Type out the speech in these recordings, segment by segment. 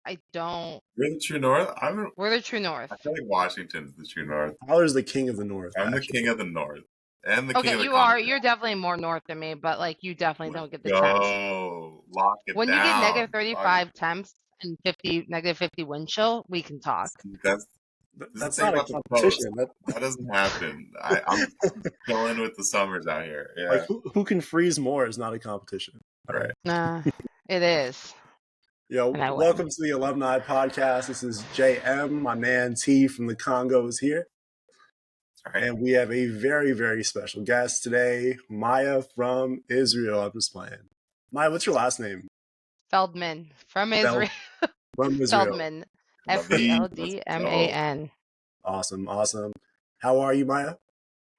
I don't. You're the true north? We're the true north. I feel like Washington's the true north. Tyler's the king of the north. I'm actually. the king of the north. And the king Okay, of the you are. country. You're definitely more north than me, but like you definitely don't get the temps. Oh, lock it When down. you get negative 35 temps and negative 50 wind chill, we can talk. That's not a competition. That doesn't happen. I'm chilling with the summers out here. Yeah. Like who can freeze more is not a competition. Right. Nah, it is. Yo, welcome to the Alumni podcast. This is JM, my man T from the Congo is here. Right. And we have a very, very special guest today, Maya from Israel. I'm just playing. Maya, what's your last name? Feldman from Israel. From Israel. Feldman. Feldman. Awesome. How are you, Maya?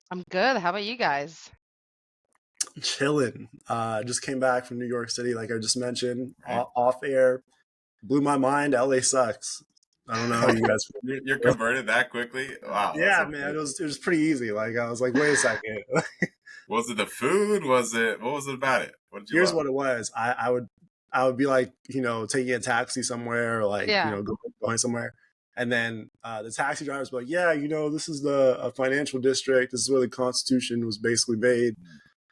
I'm good. How about you guys? Chilling. Just came back from New York City, like I just mentioned, off air. Blew my mind. LA sucks. I don't know how you guys. You're converted that quickly? Wow. Yeah, man. It was pretty easy. Like I was like, wait a second. Was it the food? What was it about it? Here's what it was. I would be like, taking a taxi somewhere or like, going somewhere. And then the taxi drivers were like, yeah, this is a financial district. This is where the Constitution was basically made.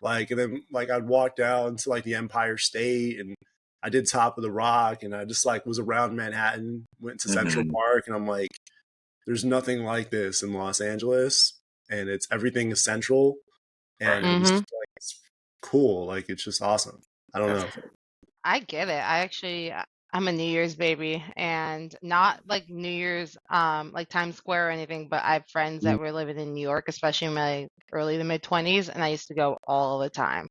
Like, and then like I'd walk down to like the Empire State and I did Top of the Rock and I just like was around Manhattan, went to Central Park, and I'm like, there's nothing like this in Los Angeles, and everything is central, and it's cool. Like it's just awesome. I don't know. I get it. I'm a New Year's baby, and not like New Year's like Times Square or anything, but I have friends that were living in New York, especially in my early to mid 20s, and I used to go all the time.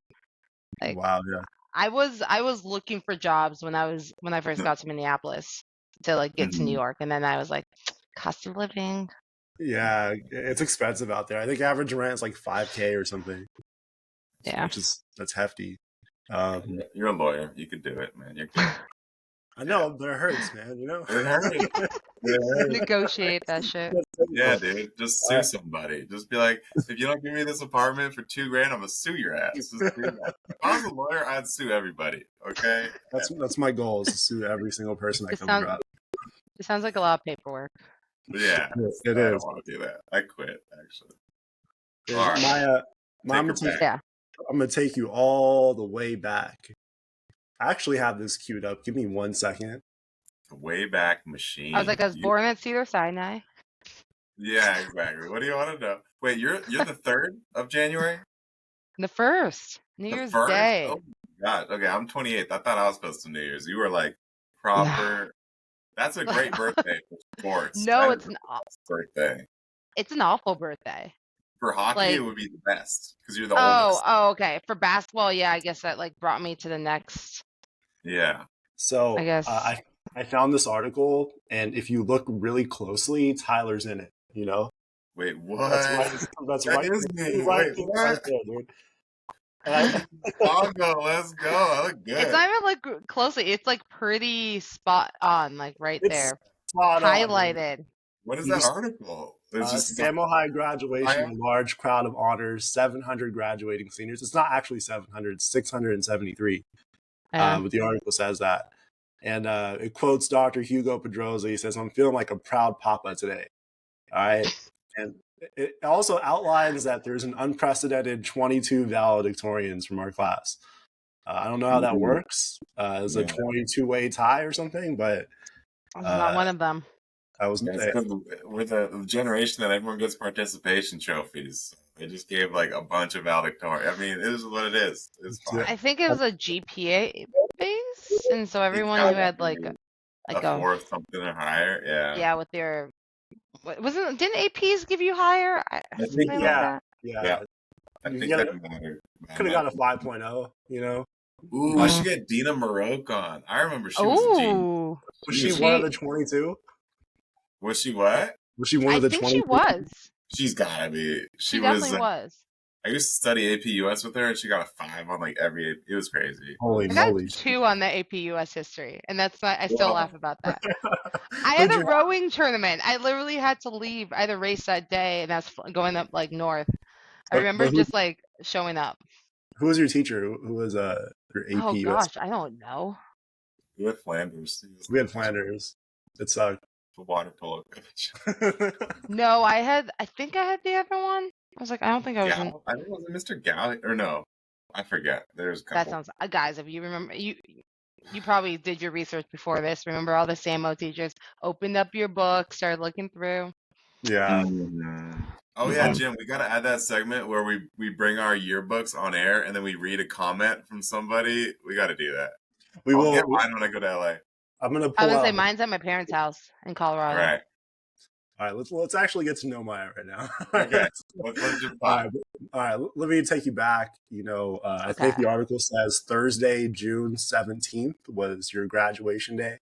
Like, wow, yeah. I was looking for jobs when I first got to Minneapolis to like get to New York, and then I was like, cost of living. Yeah, it's expensive out there. I think average rent is like $5,000 or something. Yeah, that's hefty. You're a lawyer. You could do it, man. You're good. I know, but it hurts, man. It hurts. Negotiate that shit. Yeah, dude. Just sue somebody. Just be like, if you don't give me this apartment for $2,000, I'm gonna sue your ass. Just do that. If I was a lawyer, I'd sue everybody. Okay. That's my goal, is to sue every single person I come across. It sounds like a lot of paperwork. Yeah, it is. I don't want to do that. I quit, actually. All right. Maya, I'm gonna take you all the way back. I actually have this queued up. Give me 1 second. The Wayback Machine. I was like, I was born at Cedar Sinai. Yeah, exactly. What do you want to know? Wait, you're the 3rd of January? The 1st. New Year's Day. Oh my God. Okay, I'm 28th. I thought I was supposed to New Year's. You were like proper. No. That's a great birthday for sports. No, it's an awful birthday. It's an awful birthday. For hockey, it would be the best because you're the oldest. Oh, okay. For basketball, yeah, I guess that like brought me to the next. Yeah. So I guess I found this article, and if you look really closely, Tyler's in it. Wait, what? That's right. Wait, what? Right there, dude. Congo, let's go. I look good. It's not even like closely. It's like pretty spot on, like right there, highlighted. On, what is that article? It's just Samo High graduation, large crowd of honors, 700 graduating seniors. It's not actually 700, it's 673. But the article says that. And it quotes Dr. Hugo Pedroza. He says, I'm feeling like a proud papa today. All right. And it also outlines that there's an unprecedented 22 valedictorians from our class. I don't know how that works. It's a 22-way tie or something, but I'm not one of them. We're the generation that everyone gets participation trophies. They just gave like a bunch of valedictorians. I mean, it is what it is. It's fine. I think it was a GPA base, and so everyone who had like a 4 something or higher, yeah, with their didn't APs give you higher? I think yeah. I think that could have got a 5.0. Ooh, I should get Dina Maroke on. I remember she was a genius. Was she one of the 22? Was she what? Was she one of the 22? I think she was. She's gotta be. She definitely was. I used to study AP US with her, and she got a 5 on like every. It was crazy. Holy moly! I got 2 on the AP US history, and that's not. I still laugh about that. I had a rowing tournament. I literally had to leave. I had a race that day, and that's going up like north. I remember just like showing up. Who was your teacher? Who was your AP US? Oh gosh, I don't know. We had Flanders. We had Flanders. It sucked. The water polo coach. No, I think I had the other one. I was like, I don't think I was in. I think it was Mr. Galley, or no, I forget. There's a couple. That sounds, guys, if you remember, you probably did your research before this. Remember all the SAMO teachers opened up your book, started looking through. Yeah. Oh yeah, Jim, we gotta add that segment where we bring our yearbooks on air and then we read a comment from somebody. We gotta do that. I'll get mine when I go to LA. I'm gonna I was gonna say mine's at my parents' house in Colorado. Right. All right, let's actually get to know Maya right now. Okay. Let's just all right, let me take you back. I think the article says Thursday, June 17th was your graduation day.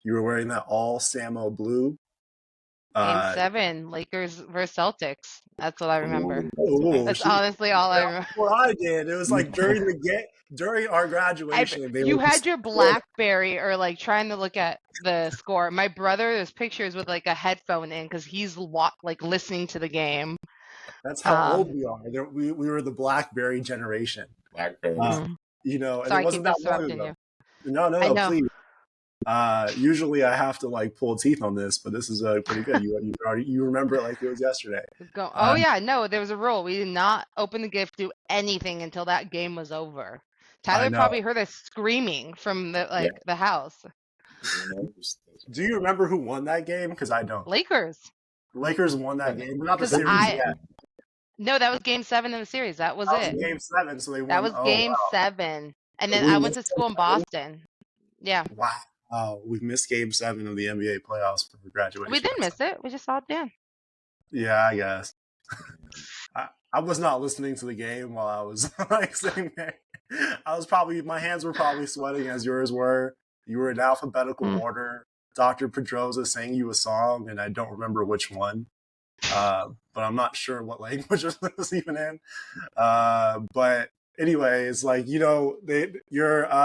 You were wearing that all Samo blue. Game 7, Lakers versus Celtics. That's what I remember. That's honestly all I remember. What I did, it was like during our graduation. You had your BlackBerry or like trying to look at the score. My brother, there's pictures with like a headphone in because he's like listening to the game. That's how old we are. We were the BlackBerry generation. BlackBerry. And Sorry, it wasn't that long ago. No, please. Usually I have to like pull teeth on this, but this is pretty good. You remember it like it was yesterday. No, there was a rule. We did not open the gift, do anything until that game was over. Tyler probably heard us screaming from the house. Do you remember who won that game? Because I don't. Lakers. Lakers won that game, but not the series yet. No, that was Game 7 in the series. That was it. Game 7, so they won. That was Game 7, and then I went to school in Boston. Yeah. Wow, we've missed Game 7 of the NBA playoffs for graduation. We didn't miss it. We just saw it then. Yeah, I guess. I was not listening to the game while I was like sitting there. My hands were probably sweating as yours were. You were in alphabetical order. Dr. Pedroza sang you a song, and I don't remember which one. But I'm not sure what language it was even in. But anyway, it's like, your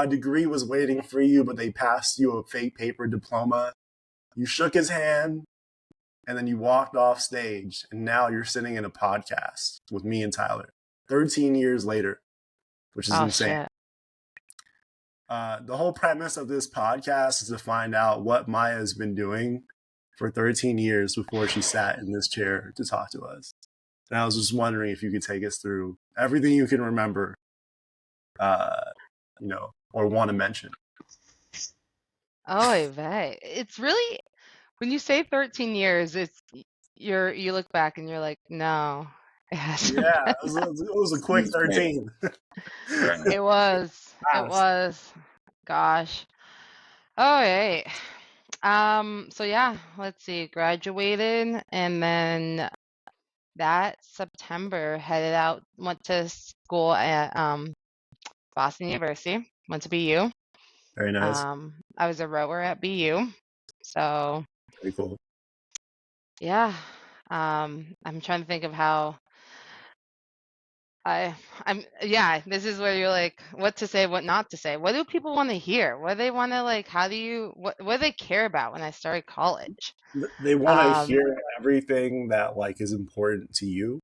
degree was waiting for you, but they passed you a fake paper diploma. You shook his hand, and then you walked off stage, and now you're sitting in a podcast with me and Tyler 13 years later, which is insane. Shit. The whole premise of this podcast is to find out what Maya has been doing for 13 years before she sat in this chair to talk to us. And I was just wondering if you could take us through everything you can remember, or want to mention. Oh, it's really, when you say 13 years, you look back and you're like, no, it hasn't. Yeah, it was a quick 13. It was. Gosh. Oh, hey. So yeah, let's see. Graduated, and then that September went to school at Boston University. Went to BU. Very nice. I was a rower at BU. So very cool. Yeah. I'm trying to think of how this is where you're like, what to say, what not to say. What do people want to hear? What do they want to what do they care about when I started college? They want to hear everything that like is important to you.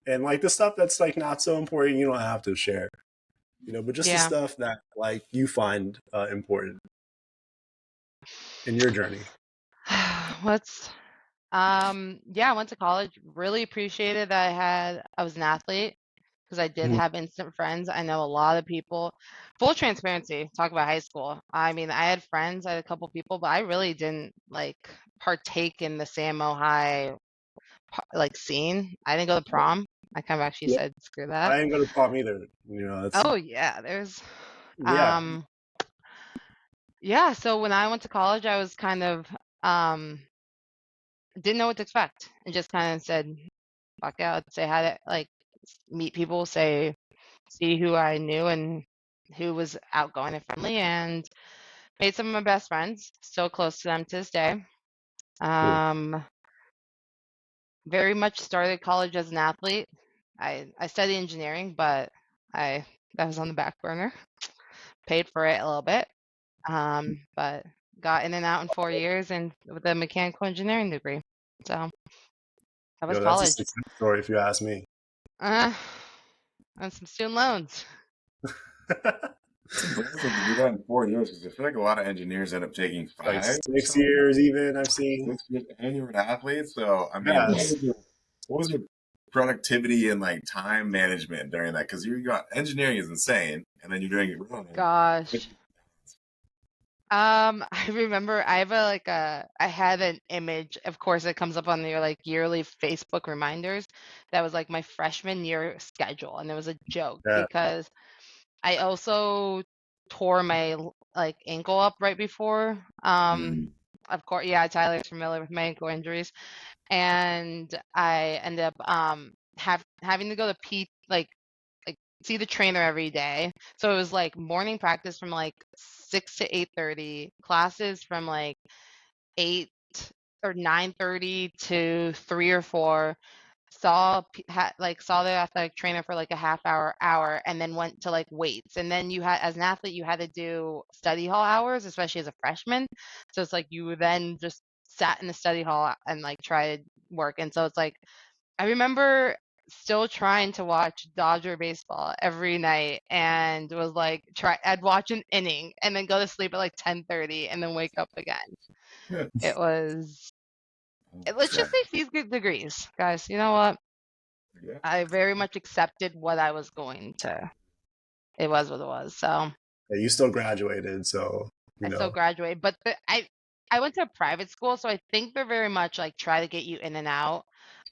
And like the stuff that's like not so important, you don't have to share. But just the stuff that like you find important in your journey. I went to college. Really appreciated that I was an athlete. Because I did have instant friends. I know a lot of people. Full transparency, talk about high school. I mean, I had friends, I had a couple people, but I really didn't partake in the Samo High scene. I didn't go to prom. I kind of actually said screw that. I didn't go to prom either. Oh yeah, there's so when I went to college, I was kind of didn't know what to expect and just kind of said fuck out, say hi to meet people, see who I knew and who was outgoing and friendly, and made some of my best friends. Still close to them to this day. Very much started college as an athlete. I studied engineering, but that was on the back burner. Paid for it a little bit, but got in and out in 4 years and with a mechanical engineering degree. So that was college. That's a success story, if you ask me. And some student loans. It's impressive to do that in 4 years because I feel like a lot of engineers end up taking Like 5 or 6 years, even I've seen. 6 years, and you were an athlete. So, I mean, Yes. what was your productivity and like time management during that? Because you got engineering is insane, and then you're doing it wrong. Gosh. I remember I have I had an image, of course, it comes up on your like yearly Facebook reminders. That was like my freshman year schedule, and it was a joke Yeah. because I also tore my like ankle up right before. Of course, yeah, Tyler's familiar with my ankle injuries, and I ended up having to go to like see the trainer every day. So it was like morning practice from like 6 to 8:30, classes from like 8 or 9:30 to 3 or 4. Saw the athletic trainer for like a half hour, and then went to like weights. And then you had, as an athlete, you had to do study hall hours, especially as a freshman. So it's like you then just sat in the study hall and like tried to work. And so it's like I remember still trying to watch Dodger baseball every night, and was like I'd watch an inning and then go to sleep at like 10:30 and then wake up again. It was let's just say these good degrees, guys. You know what? Yeah. I very much accepted what I was going to. It was what it was. So Yeah, you still graduated, so I still graduated, but I went to a private school, so I think they're very much like try to get you in and out.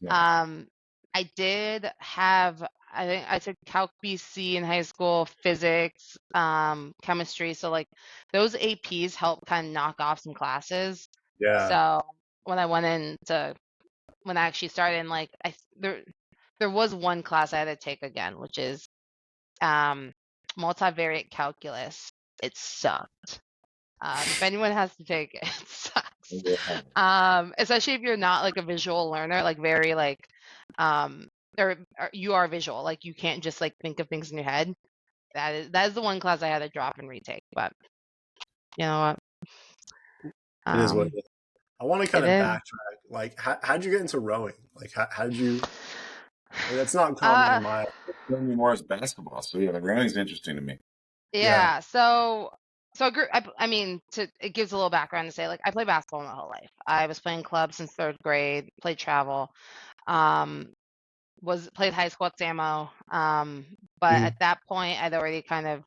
Yeah. Um, I did have, I think I took Calc BC in high school, physics, chemistry. So like those APs help kind of knock off some classes. Yeah. So when I went into, when I actually started, and like there was one class I had to take again, which is multivariate calculus. It sucked. If anyone has to take it, it sucks. Especially if you're not like a visual learner, like very like, um, or you are visual, like you can't just like think of things in your head. That is the one class I had to drop and retake. But you know what? It is what it is. I want to kind It of is. backtrack. Like, how'd you get into rowing? Like, how did you? Like, that's not common in my. Morris basketball, so yeah, the rowing's interesting to me. Yeah. So I mean, it gives a little background to say like I played basketball my whole life. I was playing clubs since third grade. Played travel. Um, played high school at Samo. But at that point, I'd already kind of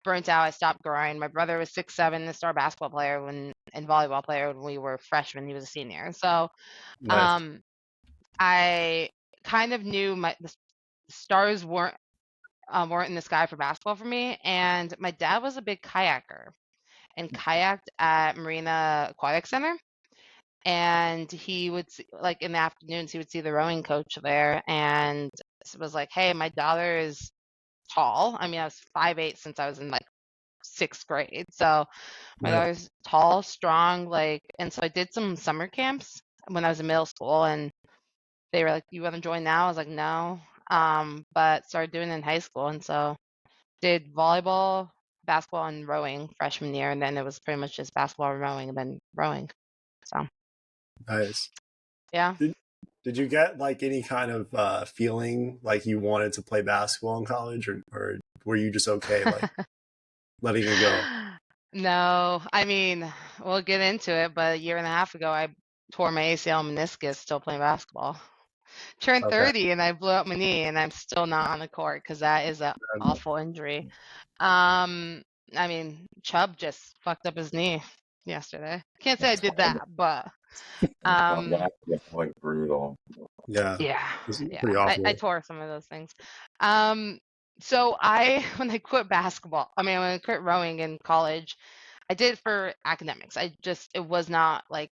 burnt out. I stopped growing. My brother was 6'7", the star basketball player and volleyball player when we were freshmen. He was a senior. So Nice. um, I kind of knew the stars weren't in the sky for basketball for me. And my dad was a big kayaker and kayaked at Marina Aquatic Center. And he would like in the afternoons, he would see the rowing coach there, and was like, "Hey, my daughter is tall." I mean, I was 5'8" since I was in like sixth grade, so my Nice. daughter's tall, strong, like. And so I did some summer camps when I was in middle school, and they were like, "You want to join now?" I was like, "No," but started doing it in high school, and so did volleyball, basketball, and rowing freshman year, and then it was pretty much just basketball and rowing, and then rowing. So Nice. yeah. Did you get like any kind of feeling like you wanted to play basketball in college, or were you just okay like letting it go? No, I mean, we'll get into it, but a year and a half ago, I tore my ACL and meniscus still playing basketball. Turned Okay. 30 and I blew up my knee, and I'm still not on the court because that is an awful injury. Um, I mean, Chubb just fucked up his knee yesterday. Can't say I did that, but um, Like brutal. Yeah. yeah, This is yeah. pretty I awful. tore some of those things. So when I quit basketball, I mean, when I quit rowing in college, I did it for academics. It was not like,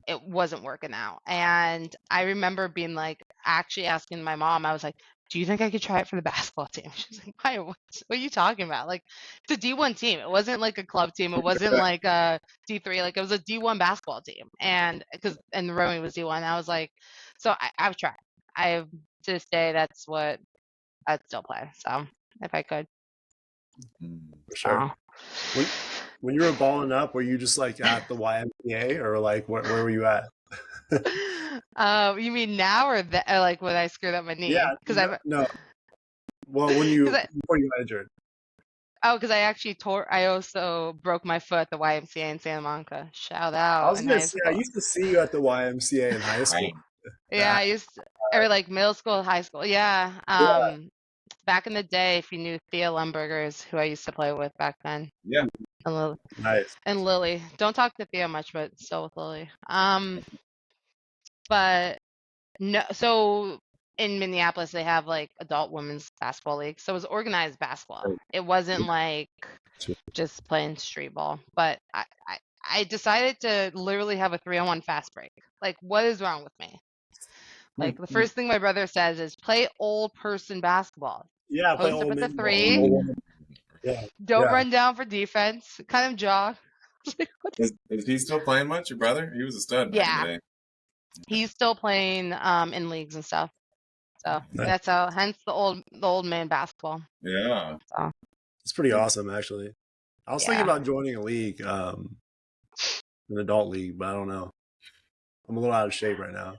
it wasn't working out. And I remember being like, actually asking my mom, I was like, "Do you think I could try it for the basketball team?" She's like, "Why? What are you talking about? Like, it's a D1 team. It wasn't like a club team. It wasn't like a D3. Like, it was a D1 basketball team." And the rowing was D1. I was like, so I've tried. I've to this day, that's what I'd still play. So if I could. For sure. So. When you were balling up, were you just like at the YMCA, or like where were you at? You mean now or like when I screwed up my knee? Yeah. Because No. Well, when because before you got injured. Oh, because I also broke my foot at the YMCA in Santa Monica. Shout I out was in gonna high say I school. used to see you at the YMCA in high school. Yeah, I used to, or like middle school, high school. Yeah. Yeah. Back in the day, if you knew Thea Lumbergers, who I used to play with back then. Yeah. Nice. And Lily. Don't talk to Thea much, but still with Lily. But no, so in Minneapolis they have like adult women's basketball league. So it was organized basketball. It wasn't like just playing street ball. But I decided to literally have a 3-on-1 fast break. Like, what is wrong with me? Like, the first thing my brother says is play old person basketball. Yeah, play Post up old at the man three. ball. Yeah. Don't run down for defense. Kind of jog. Is he still playing much, your brother? He was a stud back in the day. He's still playing in leagues and stuff. So that's how, hence the old man basketball. Yeah. So. It's pretty awesome, actually. I was thinking about joining a league, an adult league, but I don't know. I'm a little out of shape right now.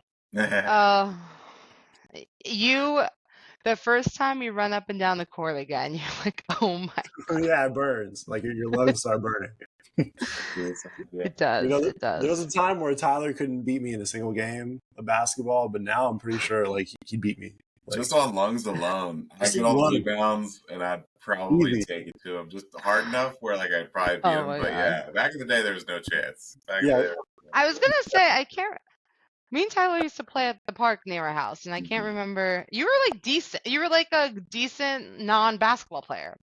The first time you run up and down the court again, you're like, oh my God. Yeah, it burns. Like your lungs start burning. It does. It does. There was a time where Tyler couldn't beat me in a single game of basketball, but now I'm pretty sure like he beat me. Like, just on lungs alone, I get all the rebounds, and I'd probably take it to him just hard enough where like I'd probably beat him. But yeah, back in the day, there was no chance. I was gonna say I can't. Me and Tyler used to play at the park near our house, and I can't remember. You were like decent. You were like a decent non-basketball player.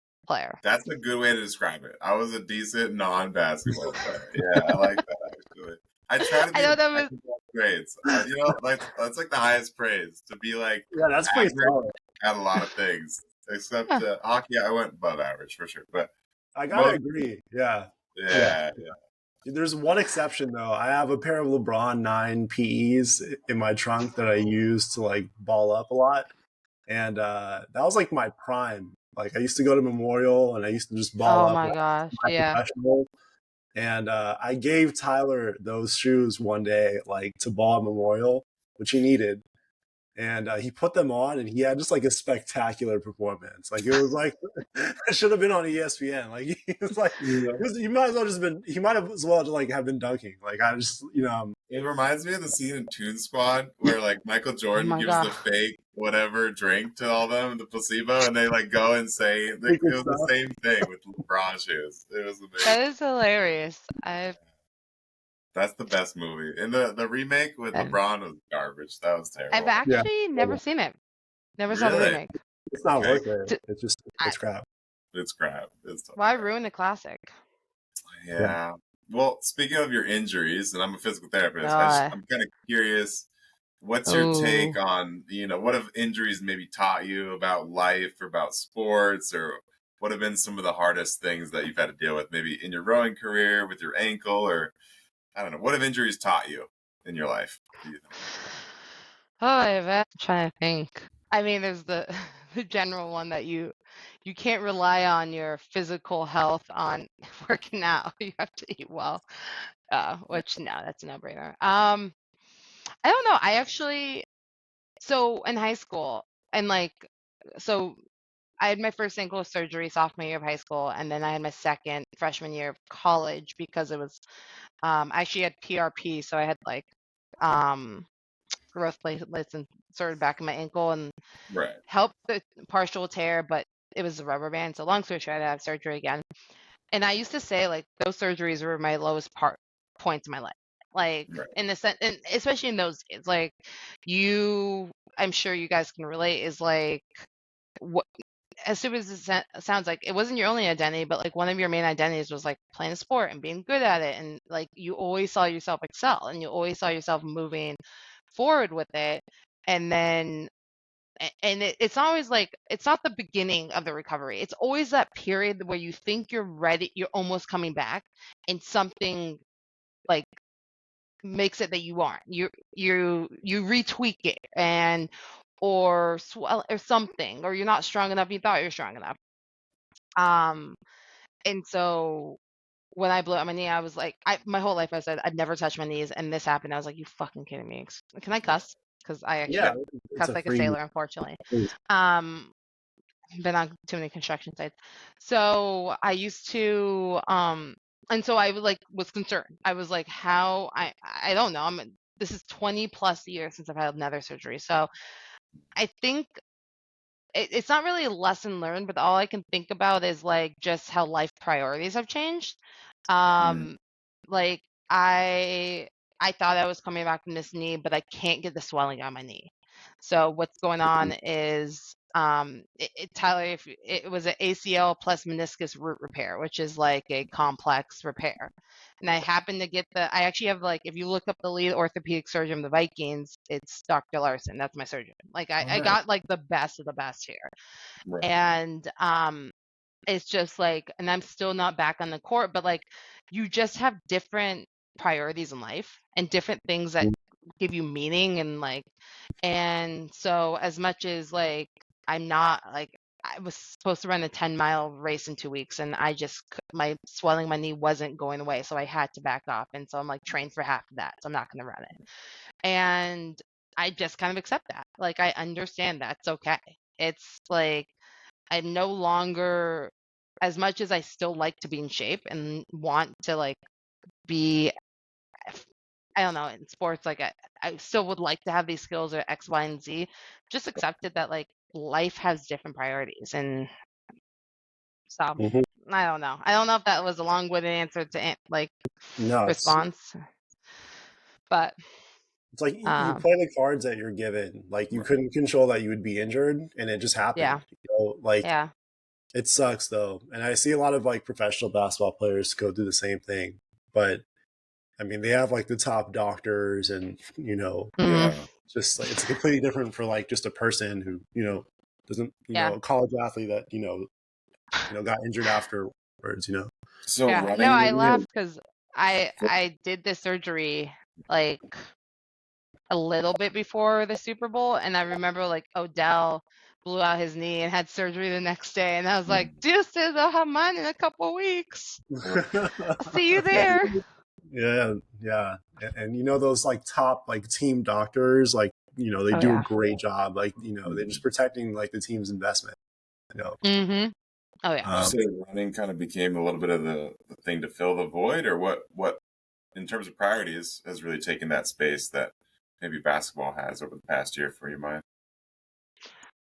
That's a good way to describe it. I was a decent non-basketball player. Yeah, I like that actually. I try to be basketball grades. That's like the highest praise, to be like that's pretty solid at a lot of things. Except hockey, I went above average for sure. But I gotta agree. Yeah. There's one exception though. I have a pair of LeBron 9 PEs in my trunk that I use to like ball up a lot, and that was like my prime. Like I used to go to Memorial and I used to just ball up. Oh my gosh, yeah. And I gave Tyler those shoes one day, like to ball at Memorial, which he needed. And he put them on, and he had just like a spectacular performance. Like it was like it should have been on ESPN. Like he was like, he might as well just been. He might have as well like have been dunking. Like I just, It reminds me of the scene in Toon Squad where like Michael Jordan gives the fake whatever drink to all them, the placebo, and they like go and say it was the same thing with LeBron shoes. It was amazing. That is hilarious. That's the best movie. And the remake with LeBron was garbage. That was terrible. I've actually never seen it. Never saw the remake. It's not worth it. It's crap. It's crap. Why ruin a classic? Yeah. Well, speaking of your injuries, and I'm a physical therapist, I'm kind of curious, what's your take on, what have injuries maybe taught you about life or about sports, or what have been some of the hardest things that you've had to deal with, maybe in your rowing career with your ankle, or I don't know. What have injuries taught you in your life? I'm trying to think. I mean, there's the general one that you can't rely on your physical health on working out. You have to eat well, which no, that's a no-brainer. I don't know. So in high school, and so I had my first ankle surgery sophomore year of high school, and then I had my second freshman year of college because it was I actually had PRP, so I had growth platelets inserted back in my ankle and helped the partial tear, but it was a rubber band. So long story short, I had to have surgery again. And I used to say like those surgeries were my lowest points in my life. Like in the sense, and especially in those days, like I'm sure you guys can relate, is like what, as stupid as it sounds, like it wasn't your only identity, but like one of your main identities was like playing a sport and being good at it, and like you always saw yourself excel, and you always saw yourself moving forward with it. And then it's always like, it's not the beginning of the recovery, it's always that period where you think you're ready, you're almost coming back, and something like makes it that you aren't, you retweak it, and or swell or something, or you're not strong enough, you thought you were strong enough. And so when I blew out my knee, I was like, my whole life I said I'd never touch my knees, and this happened. I was like, you fucking kidding me? Can I cuss? Because I actually cuss like a sailor, unfortunately. been on too many construction sites. So I used to, and so I was concerned. I was like, how I don't know. This is 20 plus years since I've had another surgery. So I think it's not really a lesson learned, but all I can think about is like just how life priorities have changed. Um, like I I thought I was coming back from this knee, but I can't get the swelling on my knee. So what's going on is Tyler, if it was an ACL plus meniscus root repair, which is like a complex repair. And I happen to get I actually have like, if you look up the lead orthopedic surgeon of the Vikings, it's Dr. Larson. That's my surgeon. Like I got like the best of the best here. Right. And it's just like, and I'm still not back on the court, but like you just have different priorities in life and different things that give you meaning and like, and so as much as like I'm not like, I was supposed to run a 10-mile race in 2 weeks and my swelling my knee wasn't going away, so I had to back off, and so I'm like trained for half of that, so I'm not going to run it. And I just kind of accept that, like I understand that's okay. It's like I no longer, as much as I still like to be in shape and want to like be, I don't know, in sports, like I still would like to have these skills or X, Y, and Z. Just accepted that like life has different priorities. And so I don't know. I don't know if that was a long-winded answer to like response, but it's like you play the cards that you're given. Like you couldn't control that you would be injured, and it just happened. Yeah. You know, like it sucks though, and I see a lot of like professional basketball players go do the same thing. But I mean, they have like the top doctors, and you know, just like it's completely different for like just a person who doesn't know, a college athlete that got injured afterwards. So running. No, I laughed because I did the surgery like a little bit before the Super Bowl, and I remember like Odell blew out his knee and had surgery the next day, and I was like, deuces, I'll have mine in a couple weeks. I'll see you there. Yeah. And those like top like team doctors, like they do a great job, like they're just protecting like the team's investment. Oh yeah. So running kind of became a little bit of the thing to fill the void, or what in terms of priorities has really taken that space that maybe basketball has over the past year for your mind?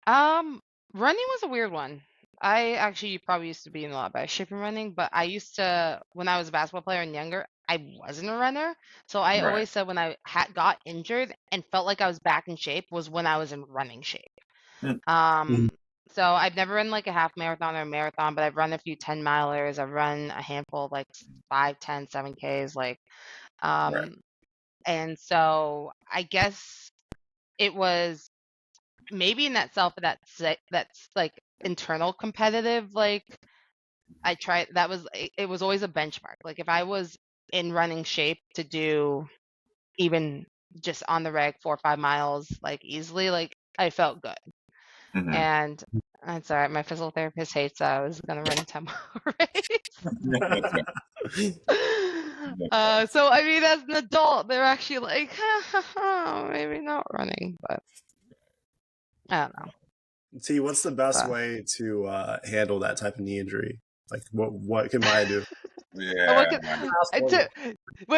Running was a weird one. I actually probably used to be in a lot better shape in running, but I used to, when I was a basketball player and younger, I wasn't a runner. So I always said when I got injured and felt like I was back in shape was when I was in running shape. So I've never run like a half marathon or a marathon, but I've run a few 10-milers. I've run a handful of like 5, 10, 7Ks, like, and so I guess it was maybe in that that's like internal competitive, like I tried, it was always a benchmark. Like if I was in running shape to do even just on the reg 4 or 5 miles like easily, like I felt good. And it's all right, my physical therapist hates that I was gonna run a 10-mile race. So I mean, as an adult, they're actually like, maybe not running, but I don't know. T, what's the best way to handle that type of knee injury? Like, what can Maya do? Wait,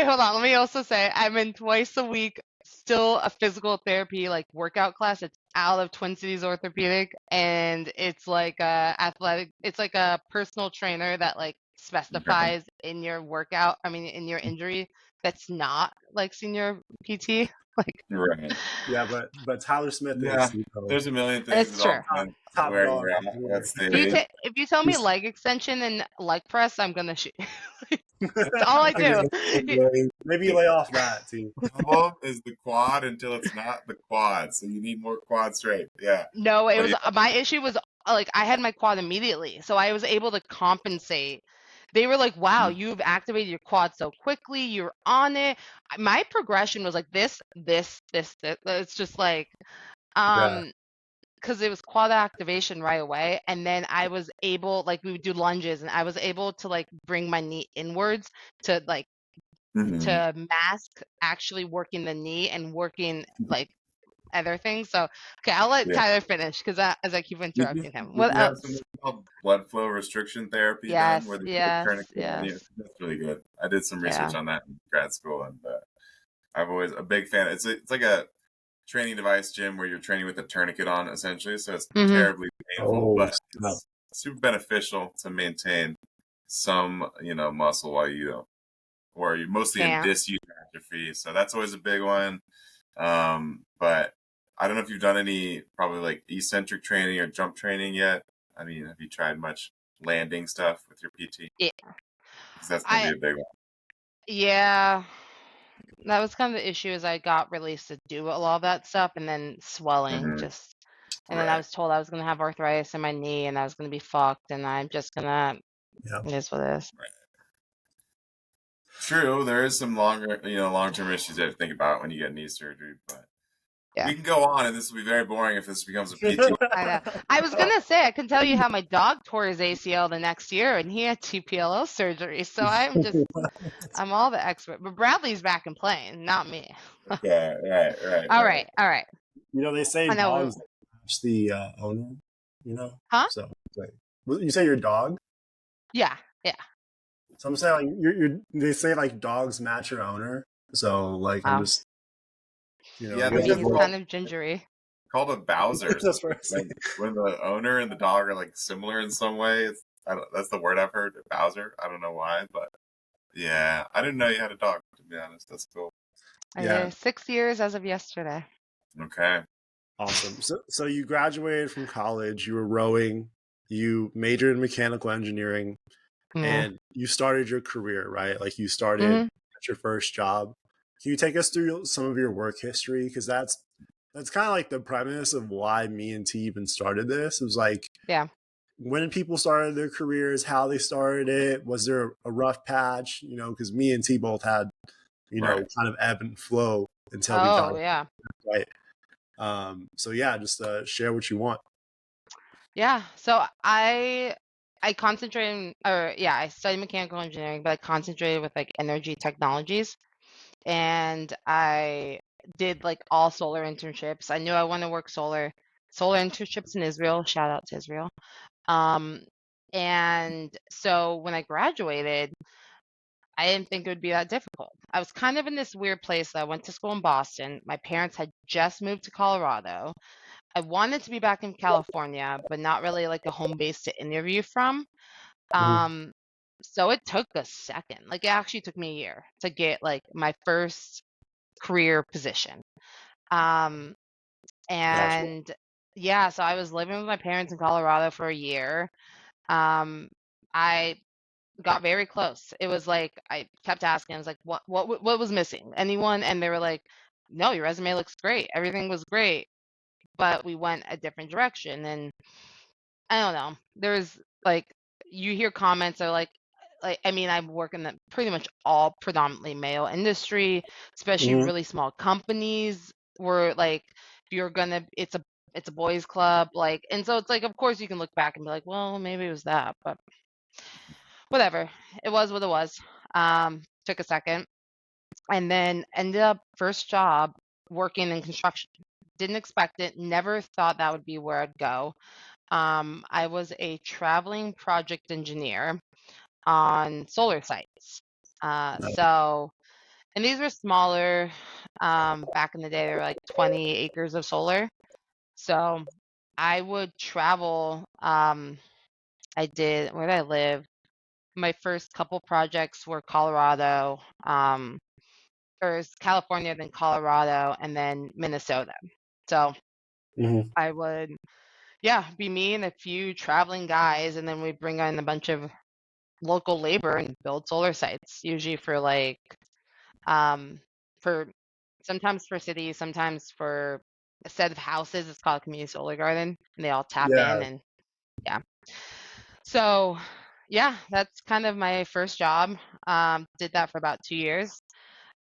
hold on. Let me also say I'm in twice a week, still a physical therapy like workout class. It's out of Twin Cities Orthopedic, and it's like athletic. It's like a personal trainer that like specifies in your workout. I mean, in your injury. That's not like senior PT. Like yeah, but Tyler Smith is. There's a million things. It's true. Top dog. If you tell me leg extension and leg press, I'm gonna shoot. That's all I do. Maybe lay off that too. The problem is the quad until it's not the quad, so you need more quad strength. Yeah. No, it was my issue was like I had my quad immediately, so I was able to compensate. They were like, wow, you've activated your quad so quickly. You're on it. My progression was like this. It's just like, because it was quad activation right away. And then I was able, like, we would do lunges, and I was able to like bring my knee inwards to like, to mask actually working the knee and working like other things. So, okay, I'll let Tyler finish because as I keep interrupting him. Did What you have something else? called blood flow restriction therapy done Yes, where they put a yes, tourniquet on yes. you? That's really good. I did some research Yeah. on that in grad school, and I've always a big fan. It's like a training device, Jim, where you're training with a tourniquet on, essentially. So it's Mm-hmm. terribly painful, but it's super beneficial to maintain some, muscle while or you're mostly in Can't. disuse atrophy. So that's always a big one. But I don't know if you've done any probably like eccentric training or jump training yet. I mean, have you tried much landing stuff with your PT? Yeah. Because that's going to I be a big one. yeah. That was kind of the issue is I got released to do a lot of that stuff and then swelling Mm-hmm. just and then I Right. was told I was gonna have arthritis in my knee and I was gonna be fucked and I'm just gonna it is what it is. Right. True, there is some long-term issues you have to think about when you get knee surgery, but Yeah. we can go on, and this will be very boring if this becomes a PT. I know. I was gonna say I can tell you how my dog tore his ACL the next year and he had TPLO surgery. So I'm all the expert. But Bradley's back and playing, not me. Okay, right. All right. They say I know. dogs match the owner. Huh? So you say your dog? Yeah. So I'm saying like they say like dogs match your owner. So like I'm just Yeah, I mean he's kind of gingery. Called a Bowser. That's what I Like, when the owner and the dog are like similar in some way. That's the word I've heard. Bowser. I don't know why, but yeah, I didn't know you had a dog. To be honest, that's cool. Yeah, 6 years as of yesterday. Okay. Awesome. So you graduated from college. You were rowing. You majored in mechanical engineering, and you started your career, right? Like you started at your first job. Can you take us through some of your work history? Because that's kind of like the premise of why me and T even started this. It was like, when people started their careers, how they started it. Was there a rough patch? Because me and T both had, kind of ebb and flow until we got it, right. So yeah, just share what you want. Yeah. So I concentrated I studied mechanical engineering, but I concentrated with like energy technologies. And I did like all solar internships. I knew I want to work solar internships in Israel. Shout out to Israel. And so when I graduated, I didn't think it would be that difficult. I was kind of in this weird place. I went to school in Boston. My parents had just moved to Colorado. I wanted to be back in California, but not really like a home base to interview from. So it took a second. Like it actually took me a year to get like my first career position. And yeah, so I was living with my parents in Colorado for a year. I got very close. It was like I kept asking. I was like, what was missing? Anyone? And they were like, no, your resume looks great. Everything was great, but we went a different direction. And I don't know. There's like you hear comments are like I mean I work in the pretty much all predominantly male industry, especially really small companies where like if you're gonna it's a boys club like and so it's like of course you can look back and be like, well, maybe it was that, but whatever. It was what it was. Took a second and then ended up first job working in construction. Didn't expect it, never thought that would be where I'd go. I was a traveling project engineer on solar sites. So, and these were smaller. Back in the day, there were like 20 acres of solar. So I would travel. Where did I live? My first couple projects were Colorado, first California, then Colorado, and then Minnesota. So I would be me and a few traveling guys, and then we'd bring in a bunch of local labor and build solar sites, usually for like for sometimes for cities, sometimes for a set of houses. It's called a community solar garden, and they all tap in and So that's kind of my first job. Did that for about 2 years.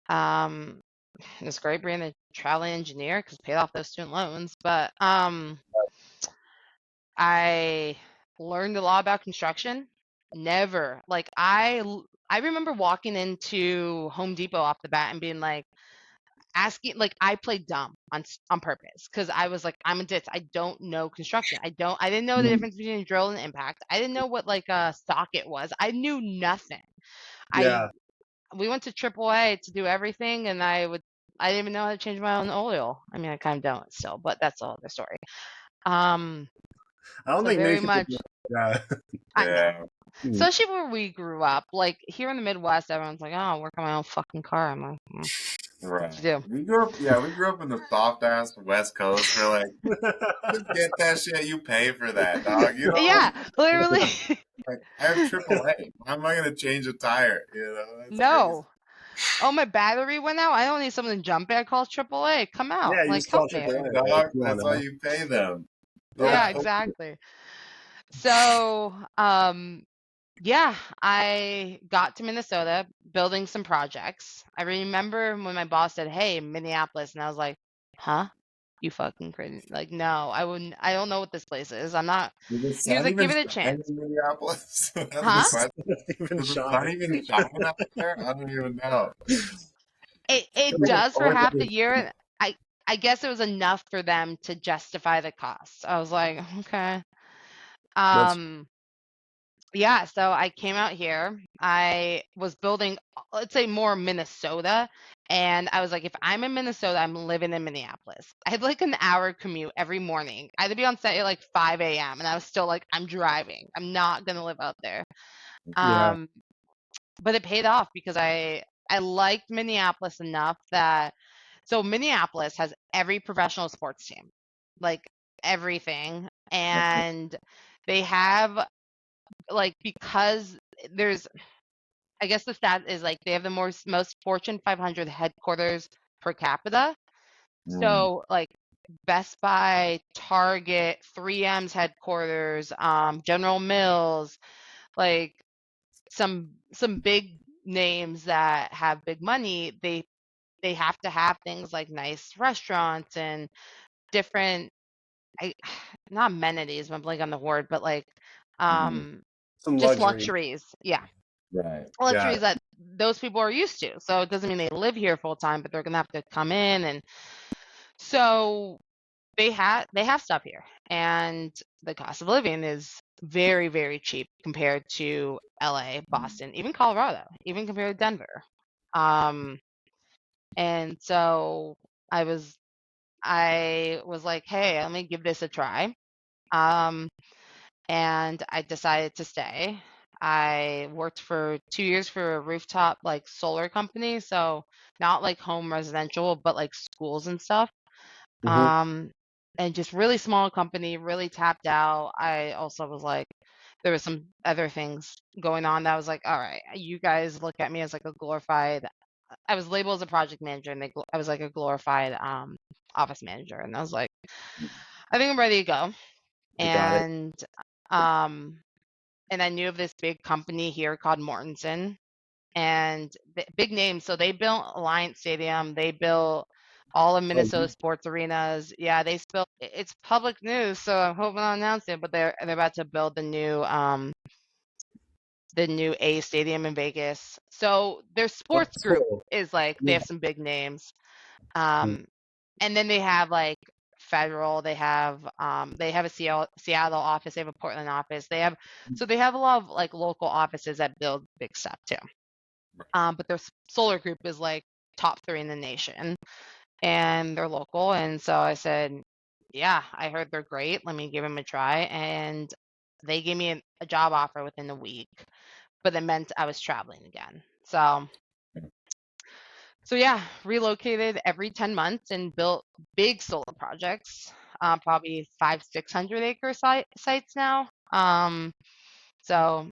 It was great being a traveling engineer because paid off those student loans, but I learned a lot about construction. Never. Like I remember walking into Home Depot off the bat and being like, asking, like, I played dumb on purpose because I was like, I'm a ditz. I don't know construction. I didn't know the difference between drill and impact. I didn't know what like a socket was. I knew nothing. Yeah. We went to AAA to do everything, and I didn't even know how to change my own oil. I mean, I kind of don't still, but that's a whole other story. I don't So think many very people much, do that. I know. Yeah. Especially where we grew up. Like here in the Midwest, everyone's like, "Oh, work on my own fucking car." I'm like, Right. "What you do?" We grew up in the soft ass West Coast. We're like, just get that shit. You pay for that, dog. You know, Yeah, literally. like I have AAA. How am I gonna change a tire? You know, that's crazy. No. Oh, my battery went out. I don't need someone to jump in. Call AAA. Come out. Yeah, you Like, just help call me. Hey, AAA. Like, dog. come on That's why now. you pay them. Don't Yeah, Yeah. poke. exactly. So, yeah, I got to Minnesota building some projects. I remember when my boss said, "Hey, Minneapolis," and I was like, "Huh? You fucking crazy." Like, no, I wouldn't. I don't know what this place is. I'm not. Does the He was sun like, even "Give it a shine chance." in Minneapolis? That's the Huh? question. Even Does the shine. sun even shine up there? I don't even know. It Like, does for or half the year. And I guess it was enough for them to justify the cost. I was like, okay. That's Yeah, so I came out here. I was building, let's say, more Minnesota. And I was like, if I'm in Minnesota, I'm living in Minneapolis. I had like an hour commute every morning. I had to be on set at like 5 a.m. And I was still like, I'm driving. I'm not going to live out there. yeah. Um, but it paid off because I liked Minneapolis enough that so Minneapolis has every professional sports team, like everything. And they have like because there's I guess the stat is like they have the most Fortune 500 headquarters per capita. Mm, So like Best Buy, Target, 3M's headquarters, General Mills, like some big names that have big money, they have to have things like nice restaurants and different I not amenities, I'm blanking on the word, but like mm, Some just luxury. luxuries. Yeah. right. Yeah. Luxuries that those people are used to. So it doesn't mean they live here full time, but they're gonna have to come in and so they have stuff here. And the cost of living is very, very cheap compared to LA, Boston, even Colorado, even compared to Denver. Um and so I was I was like, hey, let me give this a try. Um, and I decided to stay. I worked for 2 years for a rooftop like solar company, so not like home residential, but like schools and stuff. Hmm. Um, and just really small company, really tapped out. I also was like, there was some other things going on that I was like, all right, you guys look at me as like a glorified. I was labeled as a project manager, and I was like a glorified office manager, and I was like, I think I'm ready to go. I got it. And um and I knew of this big company here called Mortenson and big name. So they built Alliance Stadium. They built all of Oh, Minnesota sports arenas. Yeah, they built. It's public news, so I'm hoping I'll announce it. But they're about to build the new A stadium in Vegas. So their sports that's group cool. is like they Yeah. have some big names. Mm. Um, and then they have like federal. They have a Seattle office. They have a Portland office. They have a lot of like local offices that build big stuff too. But their solar group is like top three in the nation, and they're local. And so I said, yeah, I heard they're great. Let me give them a try. And they gave me a job offer within a week, but it meant I was traveling again. So yeah, relocated every 10 months and built big solar projects, probably 500-600 acre sites now. So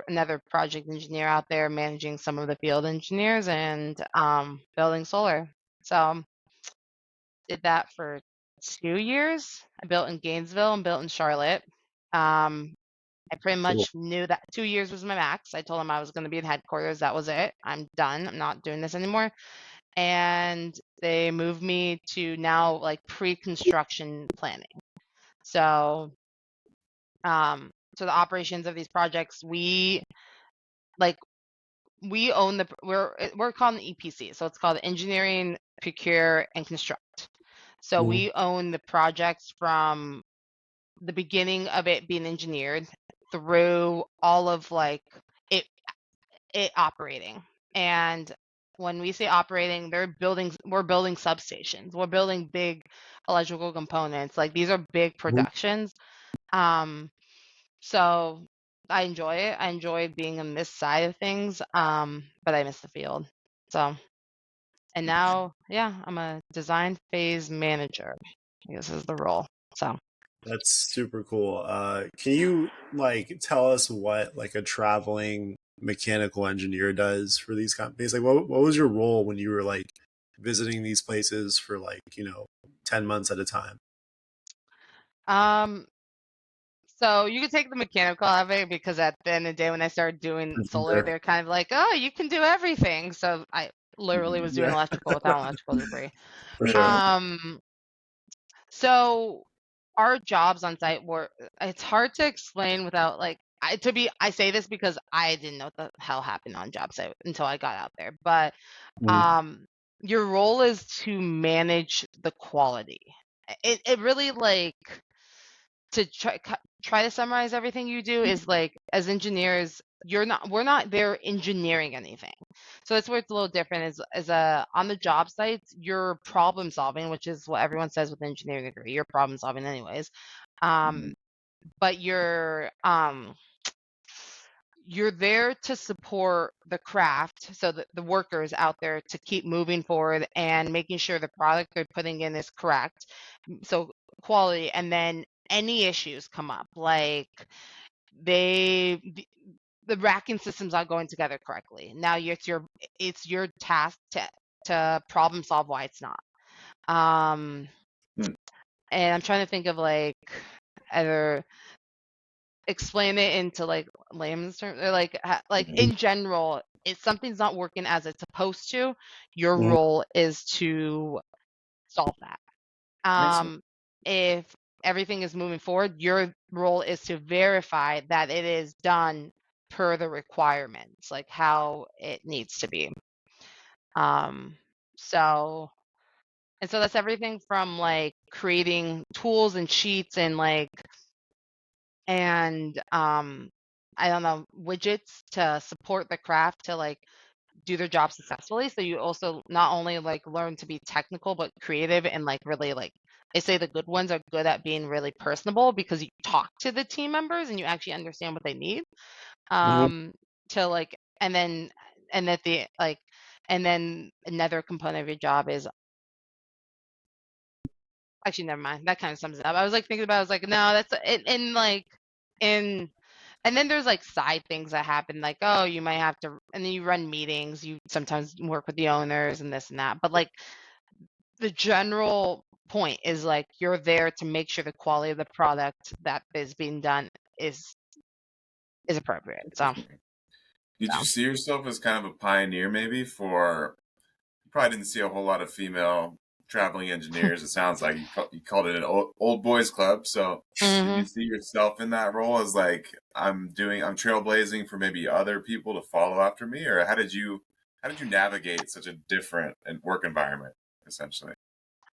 another project engineer out there managing some of the field engineers and building solar. So did that for 2 years. I built in Gainesville and built in Charlotte. I pretty Cool. much knew that 2 years was my max. I told them I was going to be in headquarters. That was it. I'm done. I'm not doing this anymore. And they moved me to now like pre-construction planning. So so the operations of these projects, like we own we're called an EPC, so it's called engineering procure, and construct. So we own the projects from the beginning of it being engineered through all of like it operating. And when we say operating, we're building substations. We're building big electrical components. Like these are big productions. So I enjoy it. I enjoy being on this side of things. But I miss the field. So, and now, yeah, I'm a design phase manager. I guess is the role. So that's super cool. Can you like tell us what like a traveling mechanical engineer does for these companies? Like what was your role when you were like visiting these places for like, 10 months at a time? um so you could take the mechanical of it because at the end of the day when I started doing solar, they're kind of like, oh, you can do everything. So I literally was doing Yeah, electrical without an electrical degree. for sure. Um so our jobs on site were, it's hard to explain without like I say this because I didn't know what the hell happened on job site until I got out there. But your role is to manage the quality. It really like to try to summarize everything you do is like as engineers we're not there engineering anything, so that's where it's a little different is on the job sites you're problem solving, which is what everyone says with an engineering degree, you're problem solving anyways. But you're there to support the craft, so that the workers out there to keep moving forward and making sure the product they're putting in is correct, so quality. And then any issues come up, like the racking system's not going together correctly. Now it's your task to problem solve why it's not. And I'm trying to think of like either explain it into like layman's terms, or like in general, if something's not working as it's supposed to, your role is to solve that. If everything is moving forward, your role is to verify that it is done per the requirements, like how it needs to be. So that's everything from like creating tools and sheets and like I don't know, widgets to support the craft to like do their job successfully. So you also not only like learn to be technical but creative, and like really like I say the good ones are good at being really personable because you talk to the team members and you actually understand what they need. To like and that the like and then another component of your job is actually never mind. That kind of sums it up. I was like thinking about it, I was like, no, that's in like in and then there's like side things that happen, like, oh, you might have to, and then you run meetings, you sometimes work with the owners and this and that. But like the general point is like you're there to make sure the quality of the product that is being done is appropriate. So Did you see yourself as kind of a pioneer maybe for, you probably didn't see a whole lot of female traveling engineers. It sounds like you called it an old boys club. So did you see yourself in that role as like, I'm trailblazing for maybe other people to follow after me? Or how did you navigate such a different work environment essentially?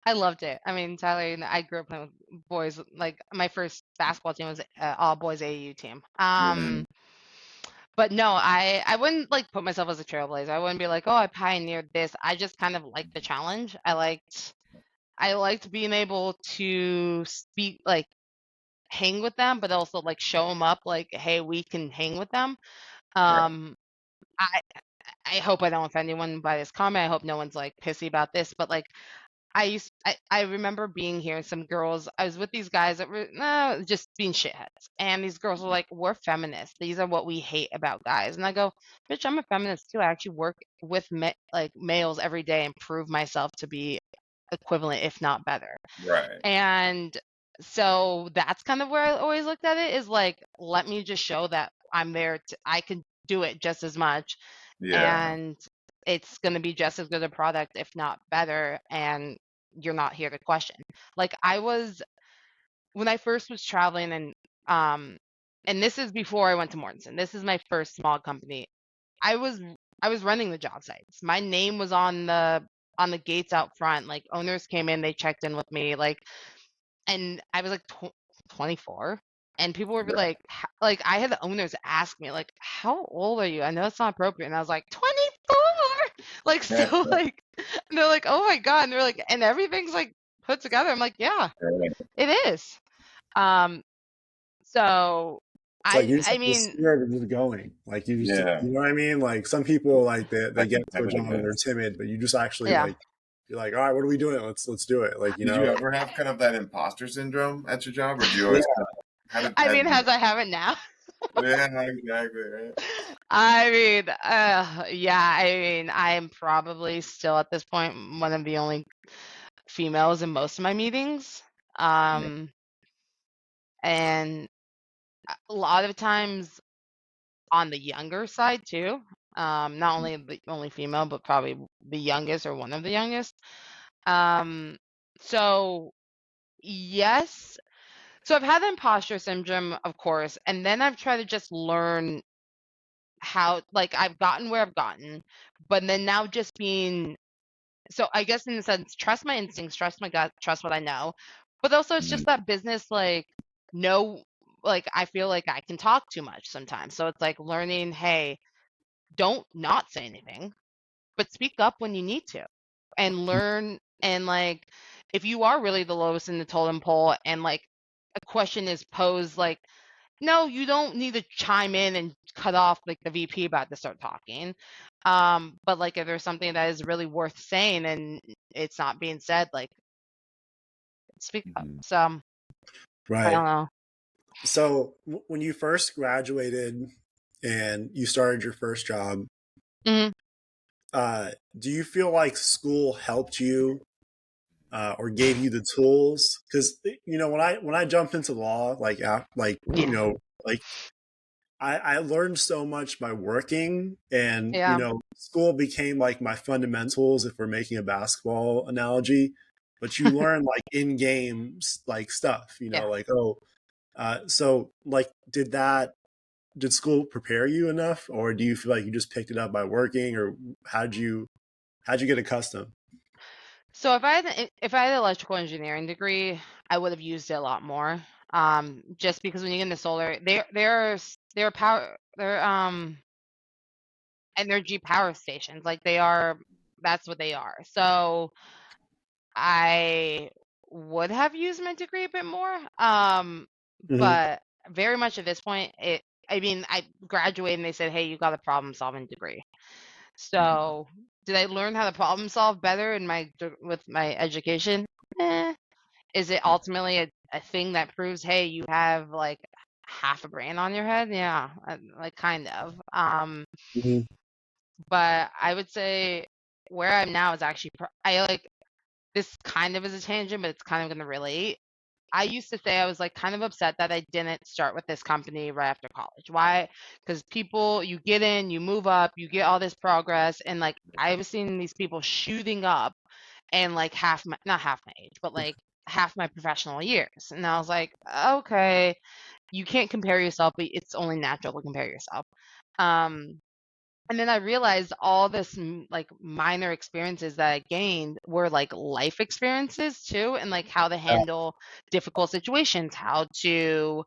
I loved it. I mean, Tyler, I grew up playing with boys. Like my first basketball team was all boys AAU team. But no, I wouldn't like put myself as a trailblazer. I wouldn't be like, oh, I pioneered this. I just kind of liked the challenge. I liked being able to speak, like hang with them, but also like show them up, like, hey, we can hang with them. I I hope I don't offend anyone by this comment. I hope no one's like pissy about this, but like I remember being here and some girls, I was with these guys that were just being shitheads. And these girls were like, we're feminists. These are what we hate about guys. And I go, bitch, I'm a feminist too. I actually work with like males every day and prove myself to be equivalent, if not better. Right. And so that's kind of where I always looked at it, is like, let me just show that I'm there. I can do it just as much. Yeah. And it's going to be just as good a product, if not better. And you're not here to question. Like when I first was traveling, and this is before I went to Mortenson. This is my first small company. I was running the job sites. My name was on the on the gates out front, like owners came in, they checked in with me, like, and I was like 24, and people were like, like I had the owners ask me like, how old are you? I know it's not appropriate, and I was like 24, like so like, and they're like, oh my god, and they're like, and everything's like put together. I'm like, yeah, it is. So it's like you just I have the mean, spirit of just going. Like you just, you know what I mean? Like some people like they get to a job and they're timid, but you just actually like, you're like, all right, what are we doing? Let's do it. Like, you know. Did you ever have kind of that imposter syndrome at your job, or do you always? I mean, as I have it now. Yeah, exactly. Right. I mean, yeah. I mean, I'm probably still at this point one of the only females in most of my meetings, and a lot of times on the younger side too. Not only the only female, but probably the youngest or one of the youngest. So yes. So I've had the imposter syndrome, of course, and then I've tried to just learn how, like, I've gotten where I've gotten, but then now just being, so I guess in the sense, trust my instincts, trust my gut, trust what I know, but also it's just that business, like, no, like, I feel like I can talk too much sometimes. So it's like learning, hey, don't not say anything, but speak up when you need to and learn. And like, if you are really the lowest in the totem pole and like a question is posed, like, no, you don't need to chime in and cut off like the VP about to start talking. But like if there's something that is really worth saying and it's not being said, like speak up. So I don't know. So when you first graduated and you started your first job, do you feel like school helped you or gave you the tools? Because you know, when I jumped into law, you know, like I learned so much by working, and you know, school became like my fundamentals. If we're making a basketball analogy, but you learn like in games like stuff, you know, like so like did school prepare you enough, or do you feel like you just picked it up by working, or how'd you get accustomed? So if I had an electrical engineering degree, I would have used it a lot more. Just because when you get into solar, they're power, they're energy power stations. Like that's what they are. So I would have used my degree a bit more. But very much at this point, I mean, I graduated and they said, hey, you got a problem solving degree. So did I learn how to problem solve better with my education? Is it ultimately a thing that proves, hey, you have like half a brain on your head? Yeah, like kind of. But I would say where I'm now is actually, I like, this kind of is a tangent, but it's kind of going to relate. I used to say I was like kind of upset that I didn't start with this company right after college. Why? Because people, you get in, you move up, you get all this progress, and like I was seeing these people shooting up and like not half my age, but like half my professional years. And I was like, okay, you can't compare yourself, but it's only natural to compare yourself. And then I realized all this like minor experiences that I gained were like life experiences too, and like how to handle difficult situations, how to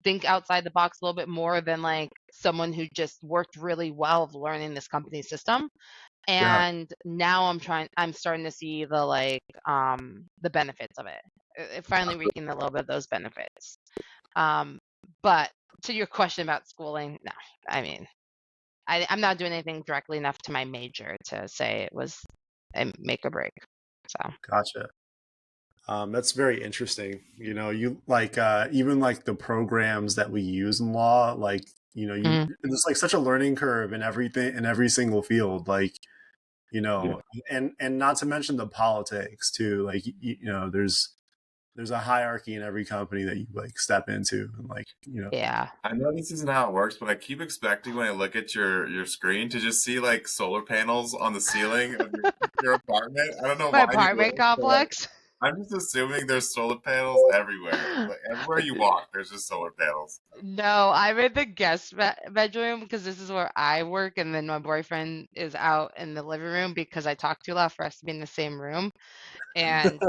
think outside the box a little bit more than like someone who just worked really well of learning this company system. And now I'm starting to see the benefits of it. Finally reaping a little bit of those benefits. But to your question about schooling, no, I mean, I'm not doing anything directly enough to my major to say it was a make or break. So Gotcha. That's very interesting. You know, you like even like the programs that we use in law, like, you know, there's like such a learning curve in everything, in every single field, like, you know, and not to mention the politics too. Like, you know, there's a hierarchy in every company that you like step into, and like, you know. Yeah. I know this isn't how it works, but I keep expecting when I look at your screen to just see like solar panels on the ceiling of your apartment. I don't know My why you apartment live, but complex. I'm just assuming there's solar panels everywhere. Like everywhere you walk, there's just solar panels. No, I'm in the guest bedroom because this is where I work, and then my boyfriend is out in the living room because I talk too loud for us to be in the same room. And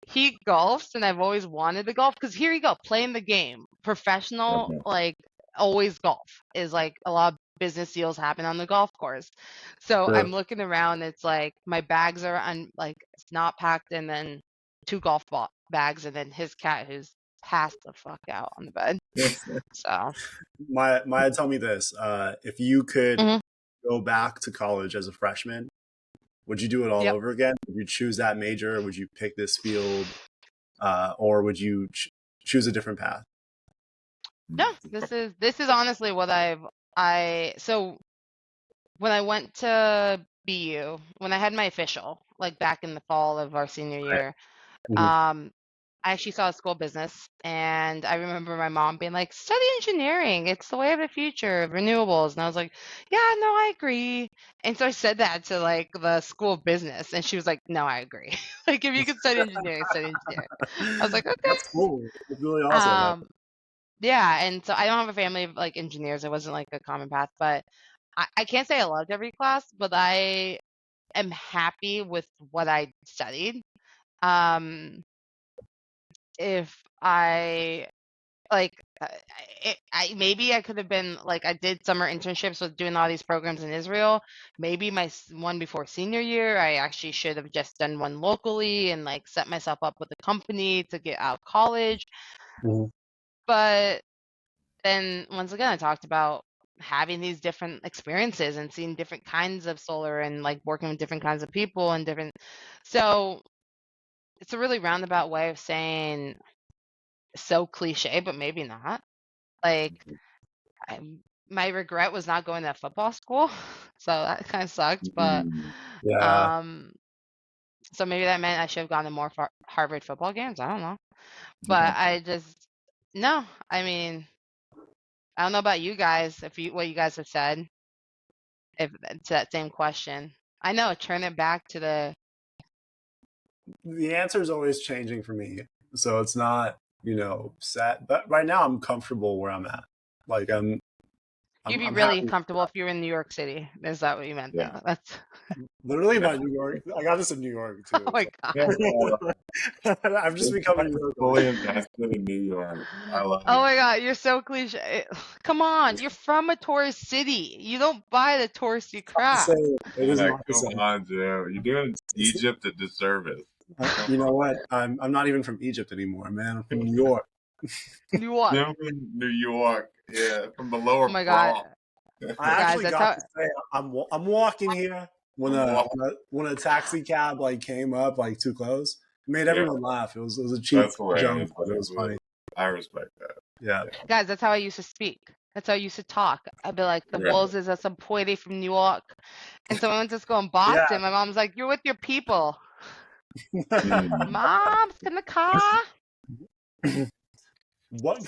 he golfs, and I've always wanted to golf because here you go, playing the game. Professional, like always golf is like a lot of business deals happen on the golf course. So I'm looking around, it's like my bags are like it's not packed, and then two golf ball bags, and then his cat who's passed the fuck out on the bed. So Maya, tell me this: if you could Mhm. go back to college as a freshman, would you do it all Yep. over again? Would you choose that major? Would you pick this field, or would you choose a different path? No, this is honestly what so when I went to BU, when I had my official, like back in the fall of our senior year, I actually saw a school business, and I remember my mom being like, study engineering. It's the way of the future, renewables. And I was like, yeah, no, I agree. And so I said that to like the school of business, and she was like, no, I agree. Like, if you could study engineering, study engineering. I was like, okay. That's cool. That's really awesome. Yeah, and so I don't have a family of like engineers. It wasn't like a common path, but I can't say I loved every class, but I am happy with what I studied. If I like, maybe I could have been like I did summer internships with doing all these programs in Israel. Maybe my one before senior year, I actually should have just done one locally and like set myself up with a company to get out of college. But then once again, I talked about having these different experiences and seeing different kinds of solar and like working with different kinds of people and different. So it's a really roundabout way of saying so cliche, but maybe not. Like, I, my regret was not going to football school, so that kind of sucked. But Yeah. um, so maybe that meant I should have gone to more Harvard football games. I don't know, but I just no. I mean, I don't know about you guys. If you what you guys have said, if to that same question, I know. Turn it back to The answer is always changing for me, so it's not set. But right now, I'm comfortable where I'm at. Like you'd be I'm really happy. comfortable if you were in New York City. Is that what you meant? Yeah. Though? That's literally my New York. I got this in New York too. oh my god. I've just become a New Yorker. Fully invested in New York. I love Oh it. my god, you're so cliche. Come on, you're from a tourist city. You don't buy the touristy crap. It is not the Come same. on, Joe. You're doing Egypt a disservice. You know what? I'm not even from Egypt anymore, man. I'm from New York. New York. New York. Yeah, from the lower Oh my Prom. god. I actually Guys, got to say I'm walking here when a taxi cab like came up like too close. It made everyone laugh. It was a cheap jump, but it was funny. I respect that. Yeah. Guys, that's how I used to speak. That's how I used to talk. I'd be like, the Bulls is a some poety from New York. And someone would just go in Boston. My mom's like, you're with your people. Mom's in the car. What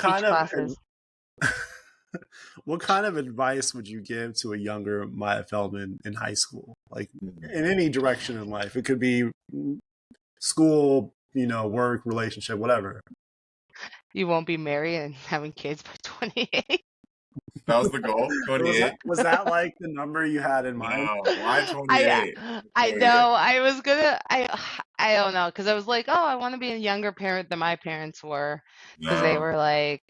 kind of advice would you give to a younger Maya Feldman in high school? Like in any direction in life. It could be school, work, relationship, whatever. You won't be married and having kids by 28. That was the goal. 28. Was that like the number you had in mind? No, why 28? I know. I was gonna. I don't know because I was like, oh, I want to be a younger parent than my parents were because they were like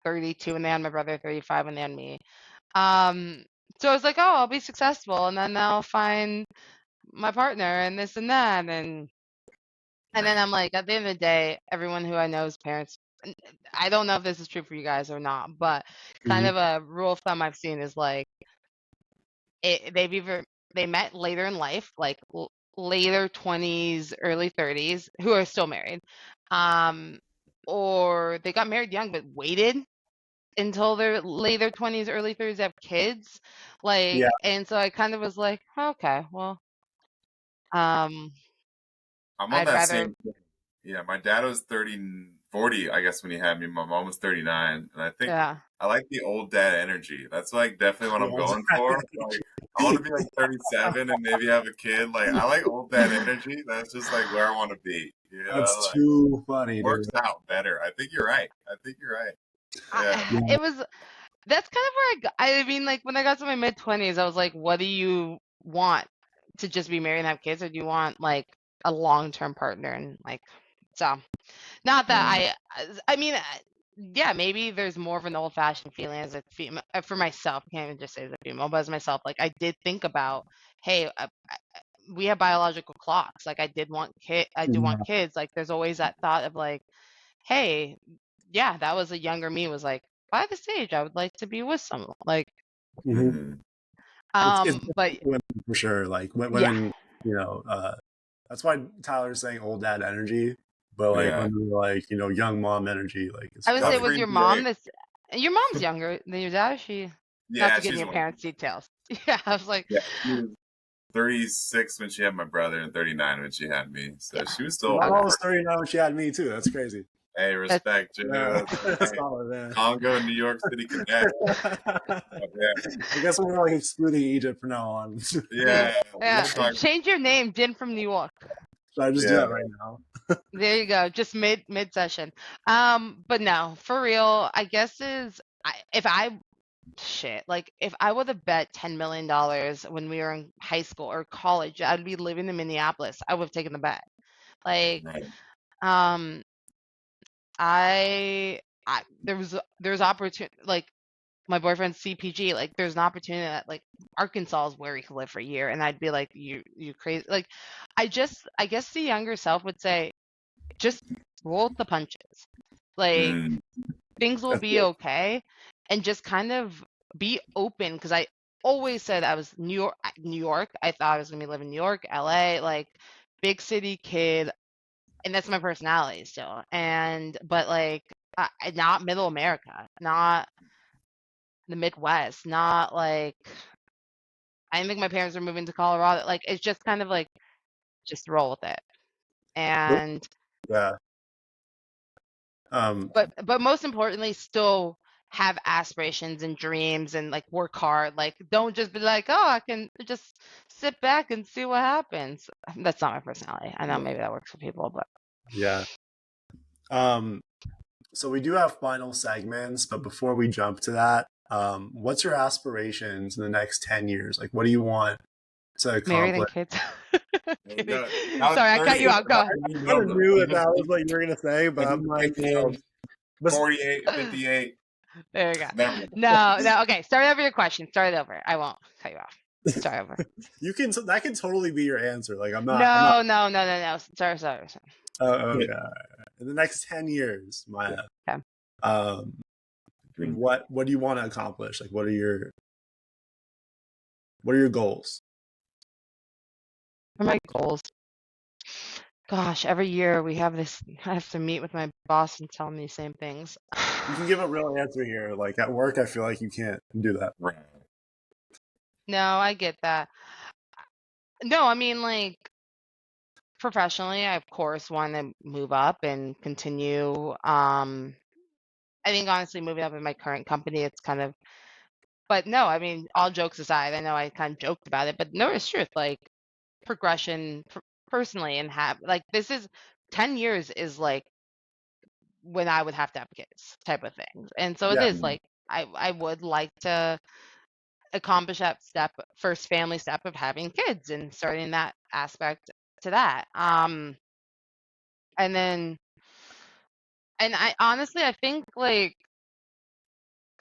32 and they had my brother 35 and they had me. So I was like, oh, I'll be successful and then I'll find my partner and this and that and then I'm like, at the end of the day, everyone who I know's parents. I don't know if this is true for you guys or not, but kind of a rule of thumb I've seen is like they met later in life, like later 20s, early 30s, who are still married, or they got married young but waited until their later 20s, early 30s to have kids, like, and so I kind of was like, okay, well, I'm on I'd that rather. same thing. Yeah, my dad was 40, I guess, when he had me. My mom was 39, and I think I like the old dad energy. That's like definitely what I'm going for. Like, I want to be like 37 and maybe have a kid. Like I like old dad energy. That's just like where I want to be. You know, That's like too funny, works dude. out better. I think you're right. Yeah. It was that's kind of where I mean, like when I got to my mid 20s, I was like, what do you want, to just be married and have kids, or do you want like a long-term partner? And like, so not that I mean, yeah, maybe there's more of an old-fashioned feeling as a female for myself. I can't even just say as a female, but as myself, like I did think about, hey, we have biological clocks. Like I do want Yeah. kids. Like there's always that thought of like, hey, yeah, that was a younger me was like, by this age, I would like to be with someone. Like, Mm-hmm. It's but women for sure. Like yeah, women, you know, that's why Tyler's saying old dad energy. But like Yeah. when we're like, young mom energy, like it's I would say, That's was pretty your mom great. this? Your mom's younger than your dad. Is she? Not Yeah, to get in she's your one. parents' details. Yeah, I was like, Yeah, she was 36 when she had my brother and 39 when she had me. So yeah, she was my still but mom over. was 39 when she had me too. That's crazy. Hey, that's respect, Joe. Yeah, Hey, that's solid, man. Congo, New York City Connect. Yeah, I guess we're like excluding Egypt from now on. Should yeah. We yeah. don't talk. Change your name, Jin from New York. I just do Yeah, that right now? There you go, just mid session. But no, for real, I guess if I shit, like if I would have bet $10 million when we were in high school or college, I'd be living in Minneapolis. I would have taken the bet. Like, right. um, there's opportunity. Like my boyfriend's CPG. Like there's an opportunity that like Arkansas is where he could live for a year, and I'd be like, you crazy. Like, I guess the younger self would say, just roll with the punches. Like Mm, things will that's be good. okay, and just kind of be open, because I always said I was New York. I thought I was gonna be living in New York, LA, like big city kid, and that's my personality still. And but like not middle America, not the Midwest, not like I didn't think my parents were moving to Colorado. Like it's just kind of like just roll with it. And Yeah. but most importantly, still have aspirations and dreams and like work hard. Like don't just be like, oh, I can just sit back and see what happens. That's not my personality. I know maybe that works for people, but Yeah. So we do have final segments, but before we jump to that, what's your aspirations in the next 10 years? Like, what do you want to married and accomplish? kids. Kidding. That was Sorry, I cut you 38. off. Go ahead. Even I kind of number. knew that was what you were going to say, but I'm like, 48, 58. There you go. Never. No. Okay, start over your question. Start it over. I won't cut you off. Start over. that can totally be your answer. Like, I'm not. No. Sorry. Oh, yeah. In the next 10 years, Maya, Okay. what do you want to accomplish? Like, what are your goals? What are my goals? Gosh, every year we have this. I have to meet with my boss and tell me the same things. You can give a real answer here. Like at work, I feel like you can't do that. Right. No, I get that. No, I mean like professionally, I of course want to move up and continue. I think honestly, moving up in my current company, it's kind of. But no, I mean, all jokes aside, I know I kind of joked about it, but no, it's truth. Like progression personally, and have like this is 10 years is like when I would have to have kids type of thing. And so it Yeah. is like I would like to accomplish that first family step of having kids and starting that aspect to that. And then and I honestly I think like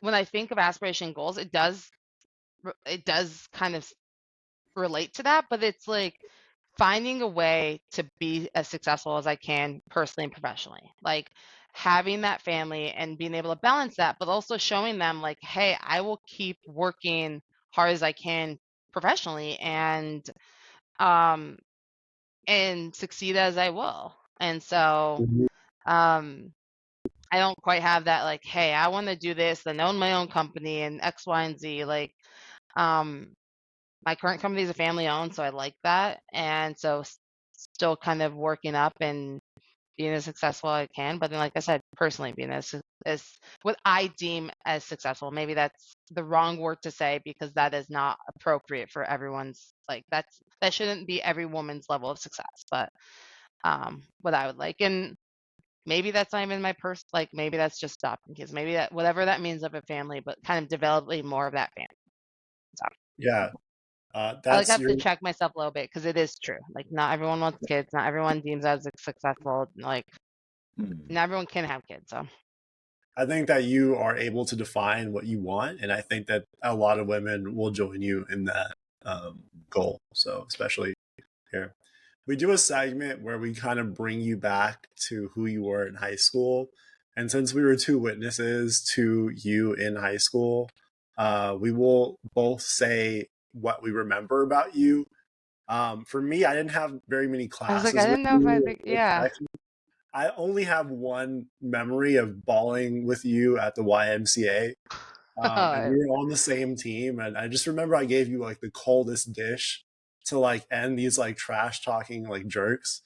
when I think of aspiration goals, it does kind of relate to that, but it's like finding a way to be as successful as I can personally and professionally. Like having that family and being able to balance that, but also showing them like, hey, I will keep working hard as I can professionally um and succeed as I will. And so um I don't quite have that like, hey, I want to do this and own my own company and X, Y, and Z. Like um my current company is a family owned, so I like that. And so still kind of working up and being as successful as I can. But then, like I said, personally being as what I deem as successful. Maybe that's the wrong word to say because that is not appropriate for everyone's, like that shouldn't be every woman's level of success. But what I would like, and maybe that's not even my like maybe that's just adopting kids. Maybe that whatever that means of a family, but kind of developing more of that family. So. Yeah. I have to check myself a little bit because it is true. Like not everyone wants kids. Not everyone deems as successful. Like not everyone can have kids. So I think that you are able to define what you want, and I think that a lot of women will join you in that goal. So especially here, we do a segment where we kind of bring you back to who you were in high school, and since we were two witnesses to you in high school, we will both say what we remember about you. For me, I didn't have very many classes. I was like, I didn't know if I think, yeah. I only have one memory of bawling with you at the YMCA. And we were on the same team. And I just remember I gave you like the coldest dish to like end these like trash talking like jerks.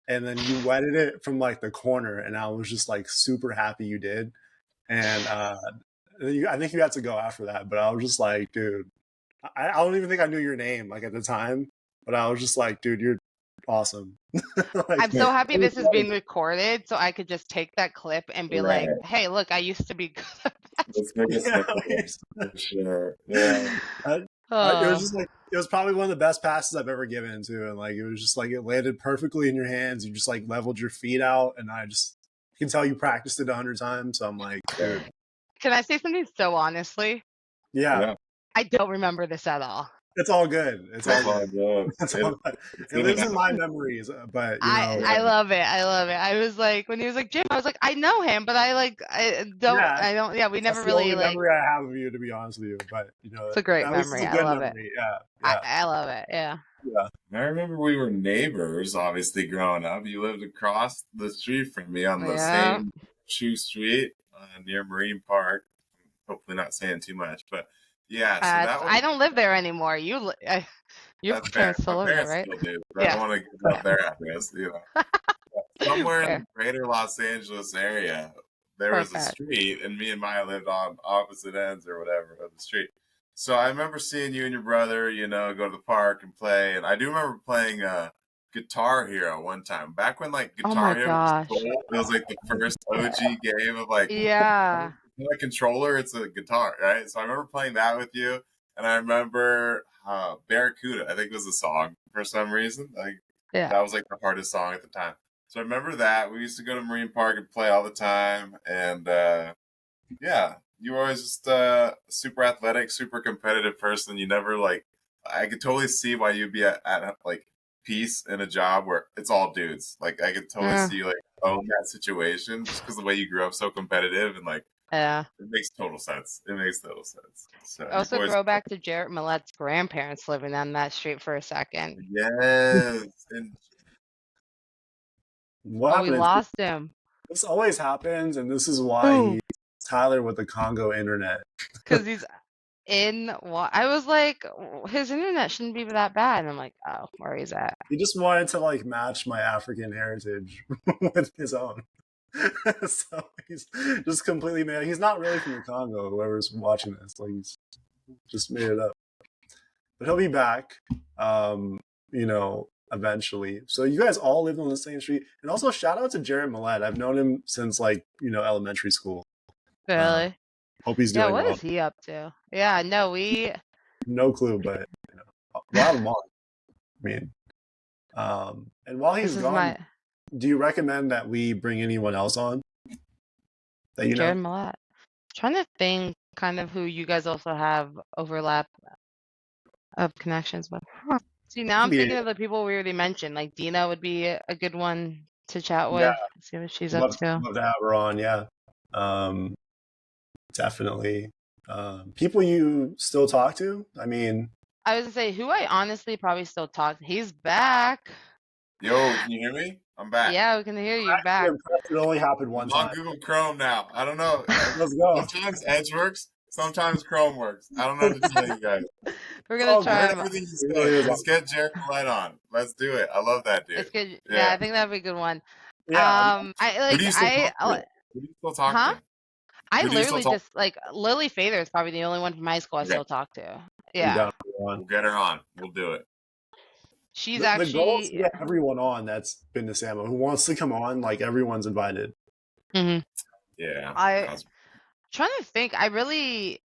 And then you wetted it from like the corner. And I was just like super happy you did. And I think you had to go after that. But I was just like, dude, I don't even think I knew your name like at the time. But I was just like, dude, you're awesome. Like, I'm so happy this is being recorded so I could just take that clip and be like, hey, look, I used to be good at that. Let's make a for sure. Yeah. It was just like it was probably one of the best passes I've ever given to, and like it was just like it landed perfectly in your hands. You just like leveled your feet out, and I can tell you practiced it 100 times. So I'm like, dude. Can I say something so honestly? Yeah. I don't remember this at all. It's all good. It's all good. It lives in my memories, but you know. I love it. I love it. I was like, when he was like Jim, I was like, I know him, but I don't. Yeah, we never really the only memory I have of you, to be honest with you. But you know, it's a great memory. I love it. Yeah. I love it. Yeah. Yeah. I remember we were neighbors, obviously, growing up. You lived across the street from me on the same shoe street near Marine Park. Hopefully, not saying too much, but. Yeah, so that I don't live there anymore. Your parents still live there, right? Still do, I don't want to give up their address, you know. Somewhere in the greater Los Angeles area, there was a street, and me and Maya lived on opposite ends or whatever of the street. So I remember seeing you and your brother, you know, go to the park and play. And I do remember playing Guitar Hero one time. Back when like Guitar Hero was cool, it was like the first OG game of like a controller, it's a guitar, right? So I remember playing that with you, and I remember Barracuda, I think was the song for some reason. Like that was like the hardest song at the time. So I remember that. We used to go to Marine Park and play all the time, and you were always just a super athletic, super competitive person. You never like, I could totally see why you'd be at like peace in a job where it's all dudes. Like I could totally see you like own that situation just because the way you grew up so competitive and like. Yeah. It makes total sense. So also throw back to Jarrett Millet's grandparents living on that street for a second. Yes. And we lost him. This always happens, and this is why he's Tyler with the Congo internet. Because he's I was like, his internet shouldn't be that bad. And I'm like, oh, where he's at. He just wanted to like match my African heritage with his own. So he's just completely mad. He's not really from the Congo, whoever's watching this. Like he's just made it up. But he'll be back, you know, eventually. So you guys all lived on the same street. And also shout out to Jarrett Millet. I've known him since like, you know, elementary school. Really? Hope he's doing well. What is he up to? Yeah, no, no clue, but you know, we'll have him on. I mean, and while he's gone, do you recommend that we bring anyone else on? That you Jared know? Millet. I'm trying to think kind of who you guys also have overlap of connections with. See, now I'm thinking of the people we already mentioned. Like Dina would be a good one to chat with. Yeah. See what she's up to. Love to have her on, yeah. Definitely. People you still talk to? I mean, I was gonna say who I honestly probably still talk to. He's back. Yo, can you hear me? I'm back. Yeah, we can hear you. Back. It only happened one time. On Google Chrome now. I don't know. Let's go. Sometimes Edge works. Sometimes Chrome works. I don't know what to tell you guys. We're gonna try everything you say. Let's get Jared Light on. Let's do it. I love that dude. It's good. Yeah, I think that'd be a good one. Yeah. I Who do like you still talk to? Who do you still talk huh? to? I Who do you still literally talk? just like Lily Fader is probably the only one from high school I Okay, still talk to. We Yeah. got everyone. we'll get her on. We'll do it. She's The goal is to actually get everyone on that's been to Samo. Who wants to come on? Like everyone's invited. hmm Yeah. I trying to think. I really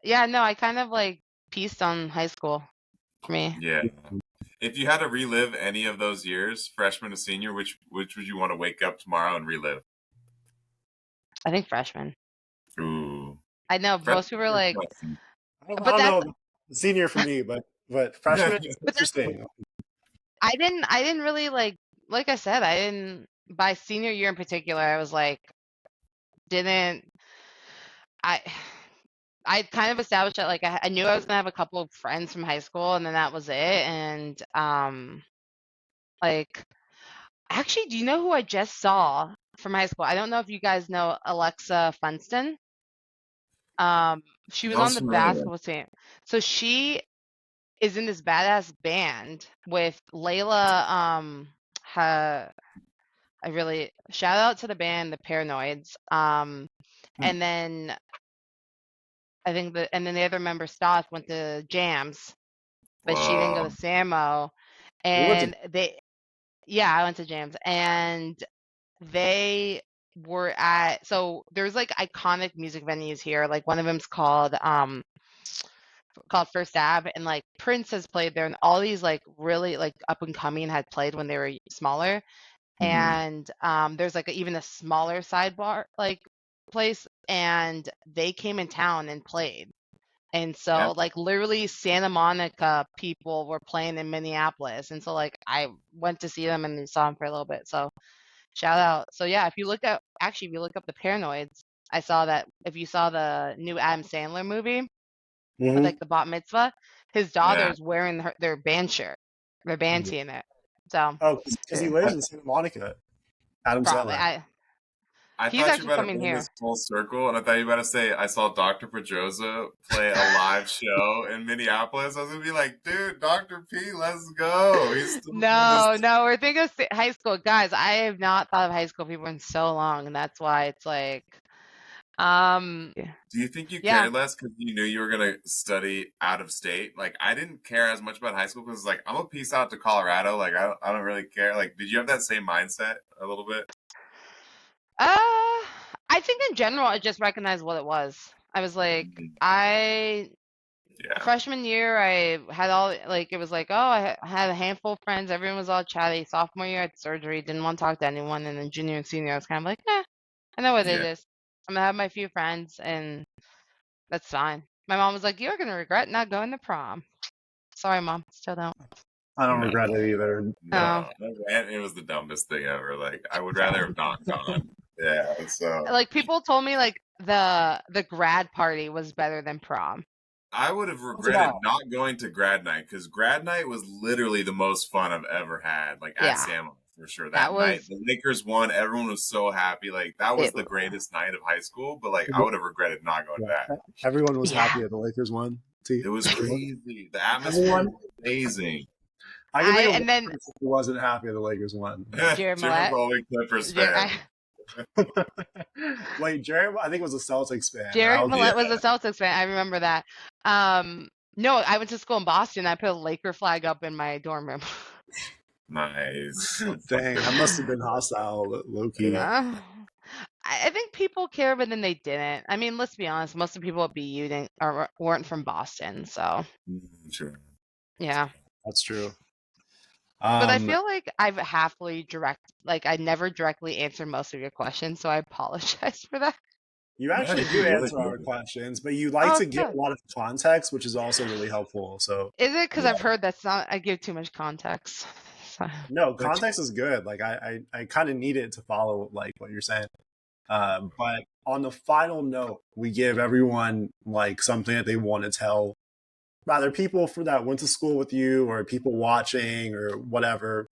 yeah, no, I kind of like pieced on high school for me. Yeah. If you had to relive any of those years, freshman to senior, which would you want to wake up tomorrow and relive? I think freshman. Ooh. I know most people are like, I but don't that's know, senior for me, but freshman is but that's interesting. I didn't really like I said, I didn't by senior year in particular, I was like didn't I I kind of established that like I knew I was gonna have a couple of friends from high school and then that was it. And like actually, do you know who I just saw from high school? I don't know if you guys know Alexa Funston. Um, she was on Sounds the familiar. basketball team. So she is in this badass band with Layla. Ha, I really shout out to the band, the Paranoids. Hmm. And then and then the other member Stott went to Jams, but she didn't go to Whoa. Samo. We went to And yeah, I went to Jams, and they were at so there's like iconic music venues here. Like one of them's called First Ave, and like Prince has played there, and all these like really like up and coming had played when they were smaller. Hmm. And there's like even a smaller sidebar like place, and they came in town and played. And Yeah. so like literally Santa Monica people were playing in Minneapolis, and so like I went to see them and saw them for a little bit. So shout out. So yeah, if you look up the Paranoids, I saw that if you saw the new Adam Sandler movie with hmm like the bat mitzvah, his Yeah. daughter's wearing their band shirt, their band tee in it. So Oh, because he yeah, lives I, in Santa Monica. Adam probably Sandler. I he's thought you actually were about to coming bring here. this full circle, and I thought you were about to say I saw Dr. Pedroza play a live show in Minneapolis. I was gonna be like, dude, Dr. P, let's go. He's still doing his. No, no, we're thinking of high school. Guys, I have not thought of high school people in so long, and that's why it's like, Do you think you yeah. cared less because you knew you were gonna study out of state? Like, I didn't care as much about high school because, like, I'm a piece out to Colorado. Like, I don't really care. Like, did you have that same mindset a little bit? I think in general, I just recognized what it was. I was like, Mhm. I Yeah, freshman year, I had all like it was like, oh, I had a handful of friends. Everyone was all chatty. Sophomore year, I had surgery, didn't want to talk to anyone. And then junior and senior, I was kind of like, I know what it yeah. is. I'm gonna have my few friends, and that's fine. My mom was like, you're gonna regret not going to prom. Sorry, mom, still don't. I don't No, regret it either. Oh, no, it was the dumbest thing ever. Like, I would rather have not gone. Yeah, so like people told me like the grad party was better than prom. I would have What's it about? regretted not going to grad night because grad night was literally the most fun I've ever had. Like at Yeah, Samo for sure. that That night, was the Lakers won. Everyone was so happy. Like that was it. the greatest night of high school. But like, I would have regretted not going to that. Yeah. Everyone was Yeah, happy that the Lakers won. See, It was crazy. The atmosphere everyone. was amazing. I can think of and one then person who wasn't happy the Lakers won. Jared Jim Millette. McCauley, Clippers Jer- fan. Wait, Jared, I think was a Celtics fan. Jared Yeah, Millette was a Celtics fan. I remember that. No, I went to school in Boston. I put a Laker flag up in my dorm room. nice. Dang, that must have been hostile, low key. Yeah, Uh, I think people care, but then they didn't. I mean, let's be honest. Most of the people at BU didn't or weren't from Boston, so sure. yeah. That's true. But I feel like I've like I never directly answered most of your questions, so I apologize for that. You No, actually you do really answer our did. questions, but you like Oh, to give good. a lot of context, which is also really helpful. So, Is it because yeah. I've heard that's not I give too much context? So, No, But context is good. Like I kind of need it to follow like what you're saying. But on the final note, we give everyone like something that they want to tell, rather people for that went to school with you or people watching or whatever.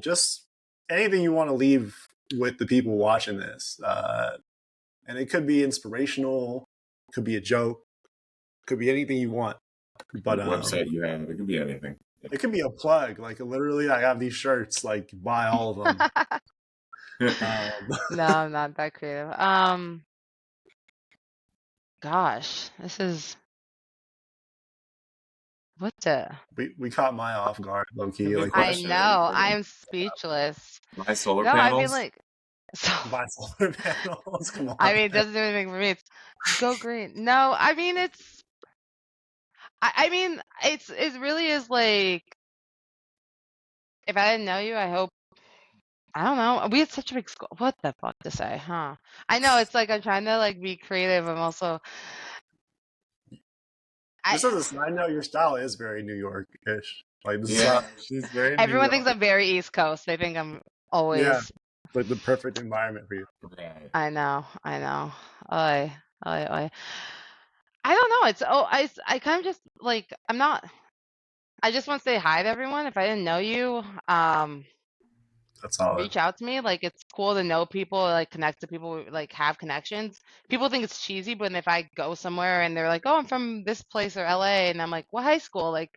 Just anything you want to leave with the people watching this. And it could be inspirational, could be a joke, could be anything you want. But what website you have, it could be anything. It could be a plug. Like literally, I have these shirts. Like buy all of them. No, I'm not that creative. Gosh, this is what the. We caught Maya off guard, low key. Good Like I question. know. I'm speechless. My solar No, I mean panels. like. So, buy solar panels. Come on. I mean, it doesn't do anything for me. It's go green. No, I mean it's. I mean it really is like. If I didn't know you, I hope. I don't know. We had such a big school. What the fuck to say, huh? I know it's like I'm trying to like be creative. I'm also. Just as a side note, your style is very New York-ish. Like this Yeah, is she's very New everyone York. thinks I'm very East Coast. They think I'm always. Yeah, like the perfect environment for you. Right. I know. I don't know. It's I kind of just like I'm not. I just want to say hi to everyone. If I didn't know you, That's solid. reach out to me. Like it's cool to know people, like connect to people, like have connections. People think it's cheesy, but if I go somewhere and they're like, "Oh, I'm from this place or LA," and I'm like, "What high school?" Like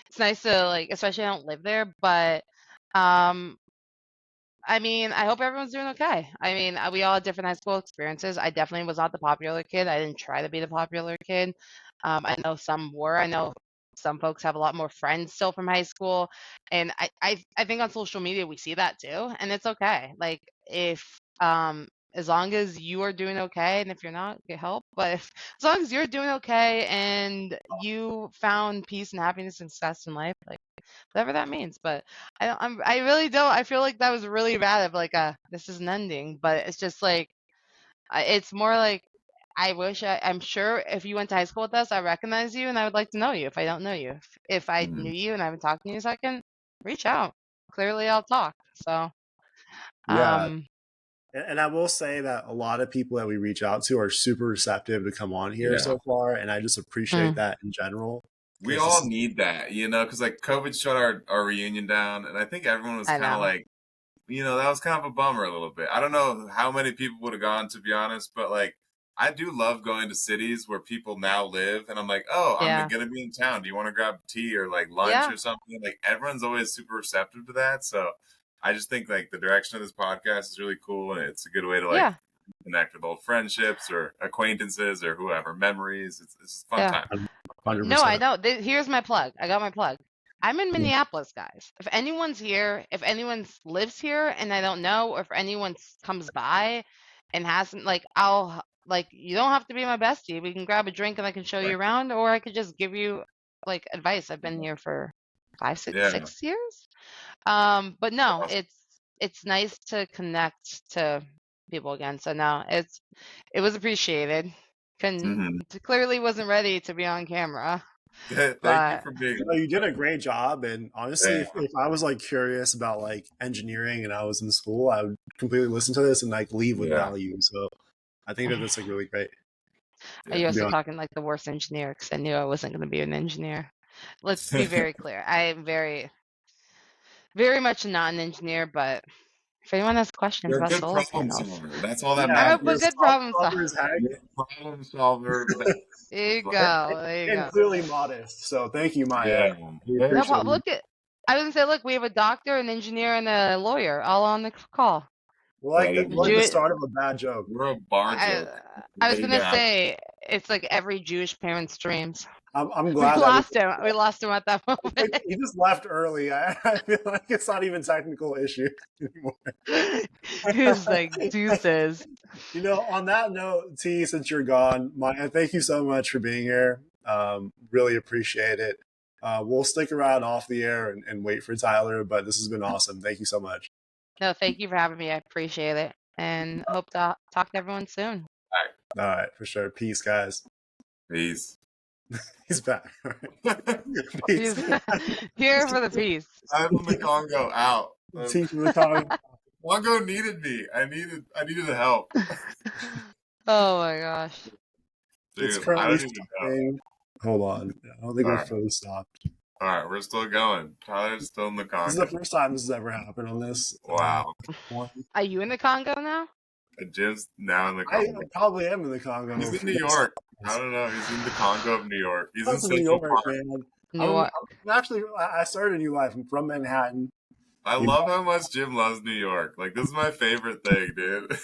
it's nice to like, especially I don't live there, but um I mean, I hope everyone's doing okay. I mean, we all had different high school experiences. I definitely was not the popular kid. I didn't try to be the popular kid. I know some were. I know some folks have a lot more friends still from high school, and I think on social media we see that too, and it's okay. Like if as long as you are doing okay, and if you're not, get help. But as long as you're doing okay and you found peace and happiness and success in life, like whatever that means. But I really don't. I feel like that was really bad. Of like this is an ending, but it's just like it's more like I wish I'm sure if you went to high school with us, I recognize you and I would like to know you. If I don't know you, if I knew you and I haven't talked to you in a second, reach out. Clearly, I'll talk. So, Yeah. And I will say that a lot of people that we reach out to are super receptive to come on here so far, and I just appreciate that in general. We all need that, because like COVID shut our reunion down, and I think everyone was kind of like, that was kind of a bummer a little bit. I don't know how many people would have gone, to be honest, but like I do love going to cities where people now live, and I'm like, oh, I'm gonna be in town. Do you want to grab tea or like lunch or something? Like everyone's always super receptive to that, so I just think like the direction of this podcast is really cool, and it's a good way to like connect with old friendships or acquaintances or whoever, memories. It's a fun time. 100%. No, I know. Here's my plug. I got my plug. I'm in Minneapolis, guys. If anyone's here, if anyone lives here and I don't know, or if anyone comes by and hasn't, like, I'll, like, you don't have to be my bestie. We can grab a drink and I can show you around, or I could just give you, like, advice. I've been here for 6 years. But no, it's nice to connect to people again. So no, it was appreciated. Clearly wasn't ready to be on camera. Thank you for being. You did a great job, and honestly, if I was like curious about like engineering and I was in school, I would completely listen to this and like leave with value. So I think that that's like really great. Are you also talking like the worst engineer? Because I knew I wasn't going to be an engineer. Let's be very clear. I am very, very much not an engineer, but if anyone has questions about solar panels, that's all that matters. I'm a good problem solver. Problem solver. There you go. And clearly modest. So thank you, Maya. No problem. Look at. I was gonna say, look, we have a doctor, an engineer, and a lawyer all on the call. Like the start of a bad joke. We're a bar joke. I was gonna say it's like every Jewish parent's dreams. I'm glad we lost him. We lost him at that moment. He just left early. I feel like it's not even technical issue anymore. He was like, deuces. On that note, T, since you're gone, Maya, thank you so much for being here. Really appreciate it. We'll stick around off the air and wait for Tyler, but this has been awesome. Thank you so much. No, thank you for having me. I appreciate it. And hope to talk to everyone soon. All right, for sure. Peace, guys. Peace. He's back. He's here for the peace. I'm from the Congo out. Team from the Congo. Congo needed me. I needed the help. Oh my gosh. Dude, it's currently stopping. Hold on. I don't think we're fully stopped. All right, we're still going. Tyler's still in the Congo. This is the first time this has ever happened on this. Wow. Are you in the Congo now? Jim's now in the Congo. I probably am in the Congo. He's in New York. I don't know. He's in the Congo of New York. He's in New York, man. New York. I started a new life. I'm from Manhattan. I love how much Jim loves New York. Like, this is my favorite thing, dude.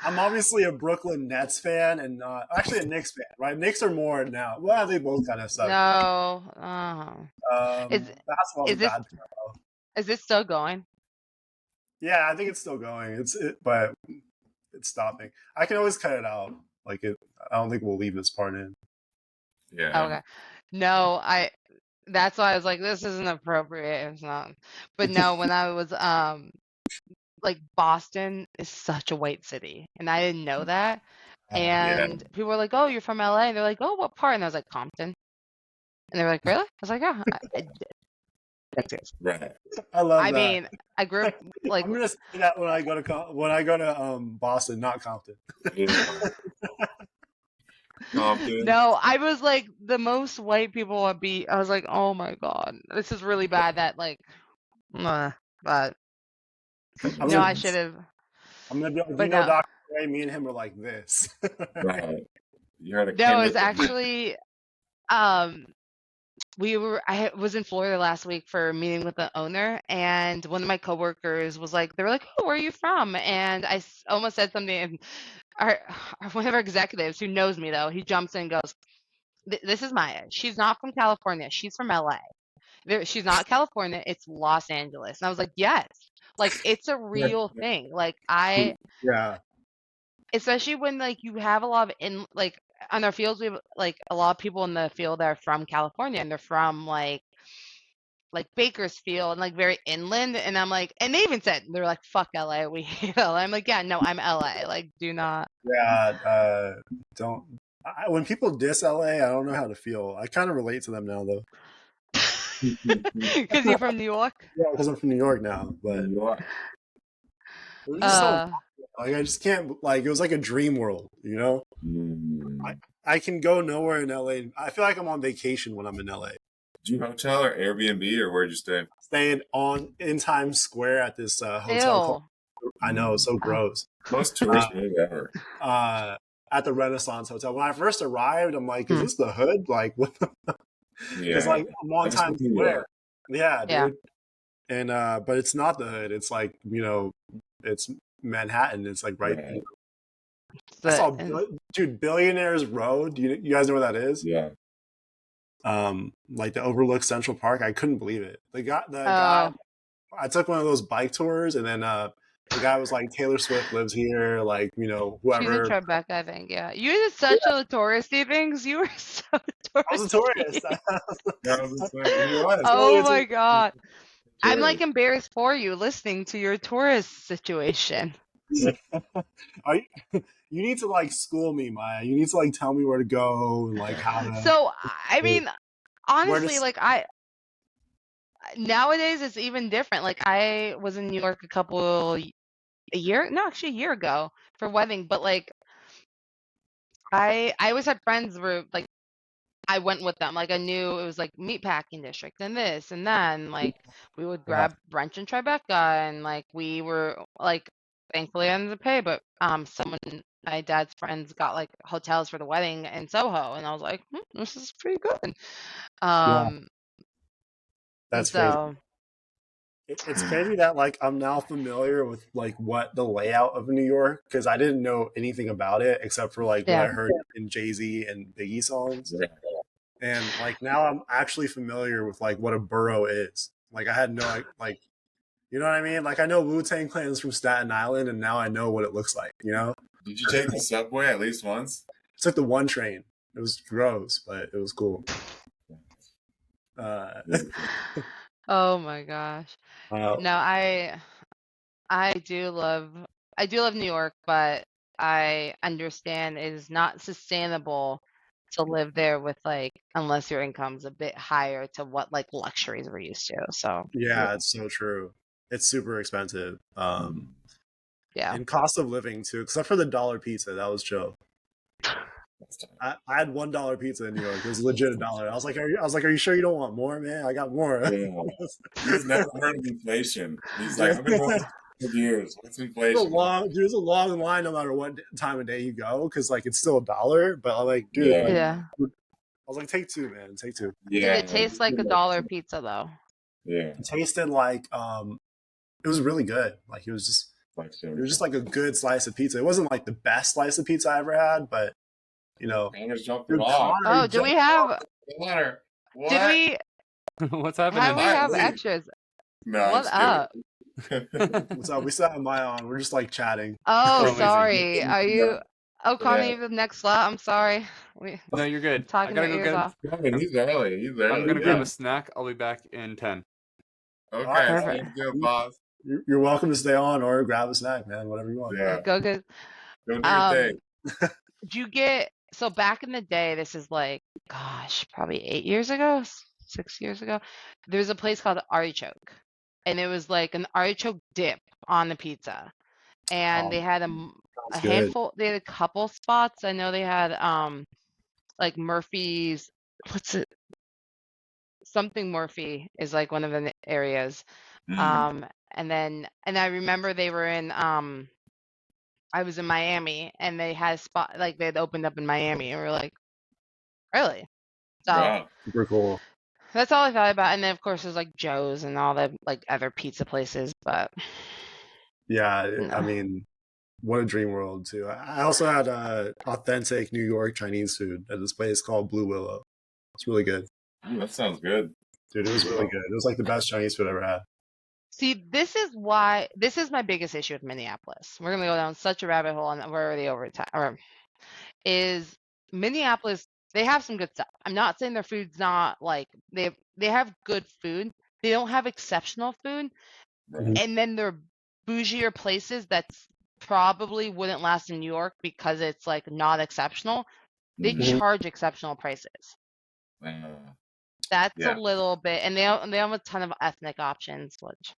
I'm obviously a Brooklyn Nets fan and actually a Knicks fan, right? Knicks are more now. Well, they both kind of suck. No. Basketball's a bad throw. Is this still going? Yeah, I think it's still going. But it's stopping. I can always cut it out. I don't think we'll leave this part in. Yeah. Okay. No, that's why I was like, this isn't appropriate. It's not. But no, when I was like, Boston is such a white city, and I didn't know that. And people were like, "Oh, you're from LA?" And they're like, "Oh, what part?" And I was like, "Compton." And they were like, "Really?" I was like, "Yeah, that's it." Right. I love that. I mean, I grew up like. I'm gonna say that when I go to Boston, not Compton. Compton. No, I was like the most white people would be. I was like, "Oh my god, this is really bad." That like, but I should have. I'm gonna be like, Dr. Ray, me and him are like this. Right. You heard a No, it's actually I was in Florida last week for a meeting with the owner, and one of my coworkers was like, they were like, "Oh, where are you from?" And I almost said something, and one of our executives, who knows me though, he jumps in and goes, "This is Maya. She's not from California. She's from LA. She's not California. It's Los Angeles." And I was like, "Yes, like it's a real thing." Like especially when like you have a lot of on our fields, we have like a lot of people in the field that are from California, and they're from like Bakersfield and like very inland. And I'm like, and they even said, they're like, "Fuck LA, we hate LA." I'm like, "Yeah, no, I'm LA. Like, do not." Yeah, don't. When people diss LA, I don't know how to feel. I kind of relate to them now though. Because you're from New York? Yeah, because I'm from New York now. But New York. it was just so like I just can't like it was like a dream world, you know. I can go nowhere in LA. I feel like I'm on vacation when I'm in LA. Did you hotel or Airbnb or where'd you stay? Staying in Times Square at this hotel. I know, so gross. Most tourist move ever. At the Renaissance Hotel. When I first arrived, I'm like, "Is this the hood?" Like, what? It's like I'm on Times Square. Yeah, dude. And but it's not the hood. It's like it's Manhattan. It's like right. I saw, dude, Billionaires Road. You guys know where that is? Yeah. Like the overlook Central Park. I couldn't believe it. The guy. I took one of those bike tours, and then the guy was like, "Taylor Swift lives here." Like, whoever. She's in Tribeca, I think. Yeah, you did such a touristy things. You were so touristy. I was a tourist. Oh my god. I'm like embarrassed for you listening to your tourist situation. You need to like school me, Maya. You need to like tell me where to go and like how to. So I mean, honestly, like nowadays it's even different. Like I was in New York a year ago for a wedding, but like I always had friends where like I went with them. Like I knew it was like meatpacking district and this and that, and like we would grab brunch in Tribeca, and like we were like, thankfully I didn't pay, but my dad's friends got like hotels for the wedding in Soho, and I was like, this is pretty good. That's crazy. It's crazy that like I'm now familiar with like what the layout of New York, because I didn't know anything about it except for like what I heard in Jay-Z and Biggie songs. And like now I'm actually familiar with like what a borough is. Like I had no like you know what I mean? Like I know Wu-Tang Clan is from Staten Island, and now I know what it looks like, you know? Did you take the subway at least once? I took the one train. It was gross, but it was cool. Oh my gosh. No, I do love New York, but I understand it is not sustainable to live there with like, unless your income's a bit higher to what like luxuries we're used to. So yeah, it's so true. It's super expensive. And cost of living too, except for the dollar pizza. That was chill. I had $1 pizza in New York. It was legit $1. I was like, are you sure you don't want more, man? I got more. He's never heard of inflation. He's like, I've been going for years. What's inflation? There's a long line no matter what time of day you go, because like it's still $1. But I'm like, dude, a was like, take two, man, take two. Yeah. Did it taste like a dollar pizza though? Yeah. It tasted like it was really good. Like it was just like a good slice of pizza. It wasn't like the best slice of pizza I ever had, but you know. Oh, do we have? What? Did we? What's happening? How we have extras? No, what up? What's up? We still have Maya on. We're just like chatting. Oh, sorry. Are you? Oh, Connor, Yeah. you the next slot. I'm sorry. No, you're good. Talking I gotta your go ears get. off. He's early. He's early. I'm gonna grab a snack. I'll be back in 10. Okay, Perfect. sounds good, boss. You're welcome to stay on or grab a snack, man. Whatever you want. Yeah. Go good. Go do your thing. Did you get? So back in the day, this is like, gosh, probably 8 years ago, 6 years ago. There was a place called Artichoke, and it was like an artichoke dip on the pizza, and they had a handful. They had a couple spots. I know they had like Murphy's. What's it? Something Murphy is like one of the areas. And I remember they were in I was in Miami and they had a spot like they'd opened up in Miami and we were like, really? So Wow. Super cool. that's all I thought about. And then of course there's like Joe's and all the like other pizza places, but yeah, no. I mean, what a dream world too. I also had authentic New York Chinese food at this place called Blue Willow. It's really good. That sounds good. Dude, it was really good. It was like the best Chinese food I ever had. See, this is my biggest issue with Minneapolis. We're gonna go down such a rabbit hole, and we're already over time. Is Minneapolis? They have some good stuff. I'm not saying their food's not like they have good food. They don't have exceptional food, and then they're bougier places that's probably wouldn't last in New York because it's like not exceptional. They charge exceptional prices. That's a little bit, and they have a ton of ethnic options, which.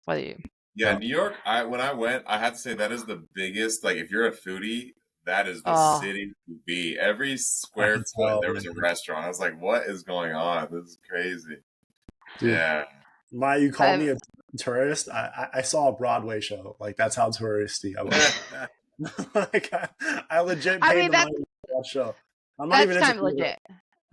What do you? Yeah, New York. When I went, I had to say that is the biggest. Like, if you're a foodie, that is the city to be. Every square foot, there was a restaurant. I was like, "What is going on? This is crazy." Dude, yeah. Maya, you called me a tourist. I saw a Broadway show. Like that's how touristy I was. Like I legit paid the money for that show. I'm not that's kind of legit.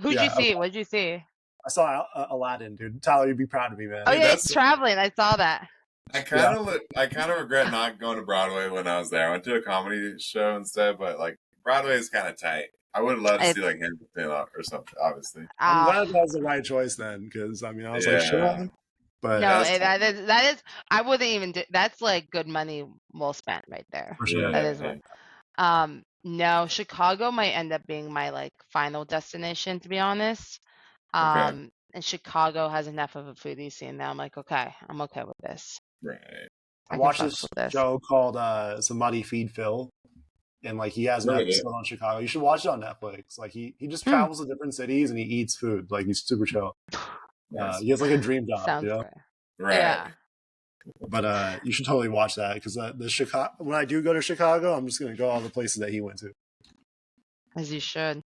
Who'd you see? What'd you see? I saw Aladdin, dude. Tyler, you'd be proud of me, man. Oh yeah, it's traveling. I saw that. I kind of regret not going to Broadway when I was there. I went to a comedy show instead, but like Broadway is kind of tight. I would love to see like Hamilton or something. Obviously, I'm glad that was the right choice then, because I mean, I was like, should I? But no, that is. I wouldn't even. That's like good money well spent right there. For sure. That is one. No, Chicago might end up being my like final destination, to be honest. And Chicago has enough of a foodie scene that I'm like, okay, I'm okay with this. Right. I watched this show called Somebody Feed Phil, and like he has an episode on Chicago. You should watch it on Netflix. Like he just travels to different cities and he eats food. Like he's super chill. He has like a dream job. Sounds you know? Right. Yeah. But you should totally watch that because the Chicago. When I do go to Chicago, I'm just gonna go all the places that he went to. As you should.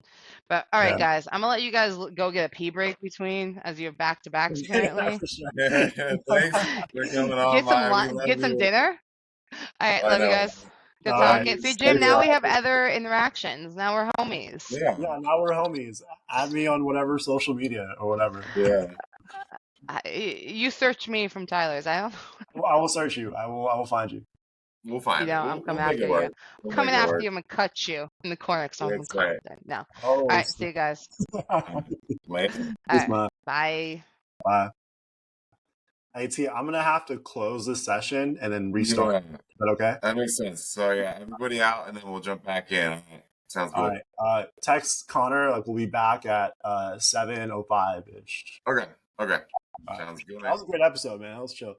But all right, guys, I'm gonna let you guys go get a pee break between as you're back to back apparently. Thanks for coming on. Get some dinner. All right, love you guys. Good talking. See, Jim, now we have other interactions. Now we're homies. Yeah, now we're homies. Add me on whatever social media or whatever. Yeah. You search me from Tyler's. I don't. Well, I will search you. I will find you. We'll find you. I'm coming after you. I'm coming after you. I'm gonna cut you in the corner because I'm confident. No. All right. See you guys. Later. Bye. Bye. Hey T, I'm gonna have to close this session and then restart. Is that okay? That makes sense. So yeah, everybody out and then we'll jump back in. Sounds good. All right. Text Connor. Like we'll be back at 7:05 ish. Okay. Sounds good. That was a great episode, man. That was chill.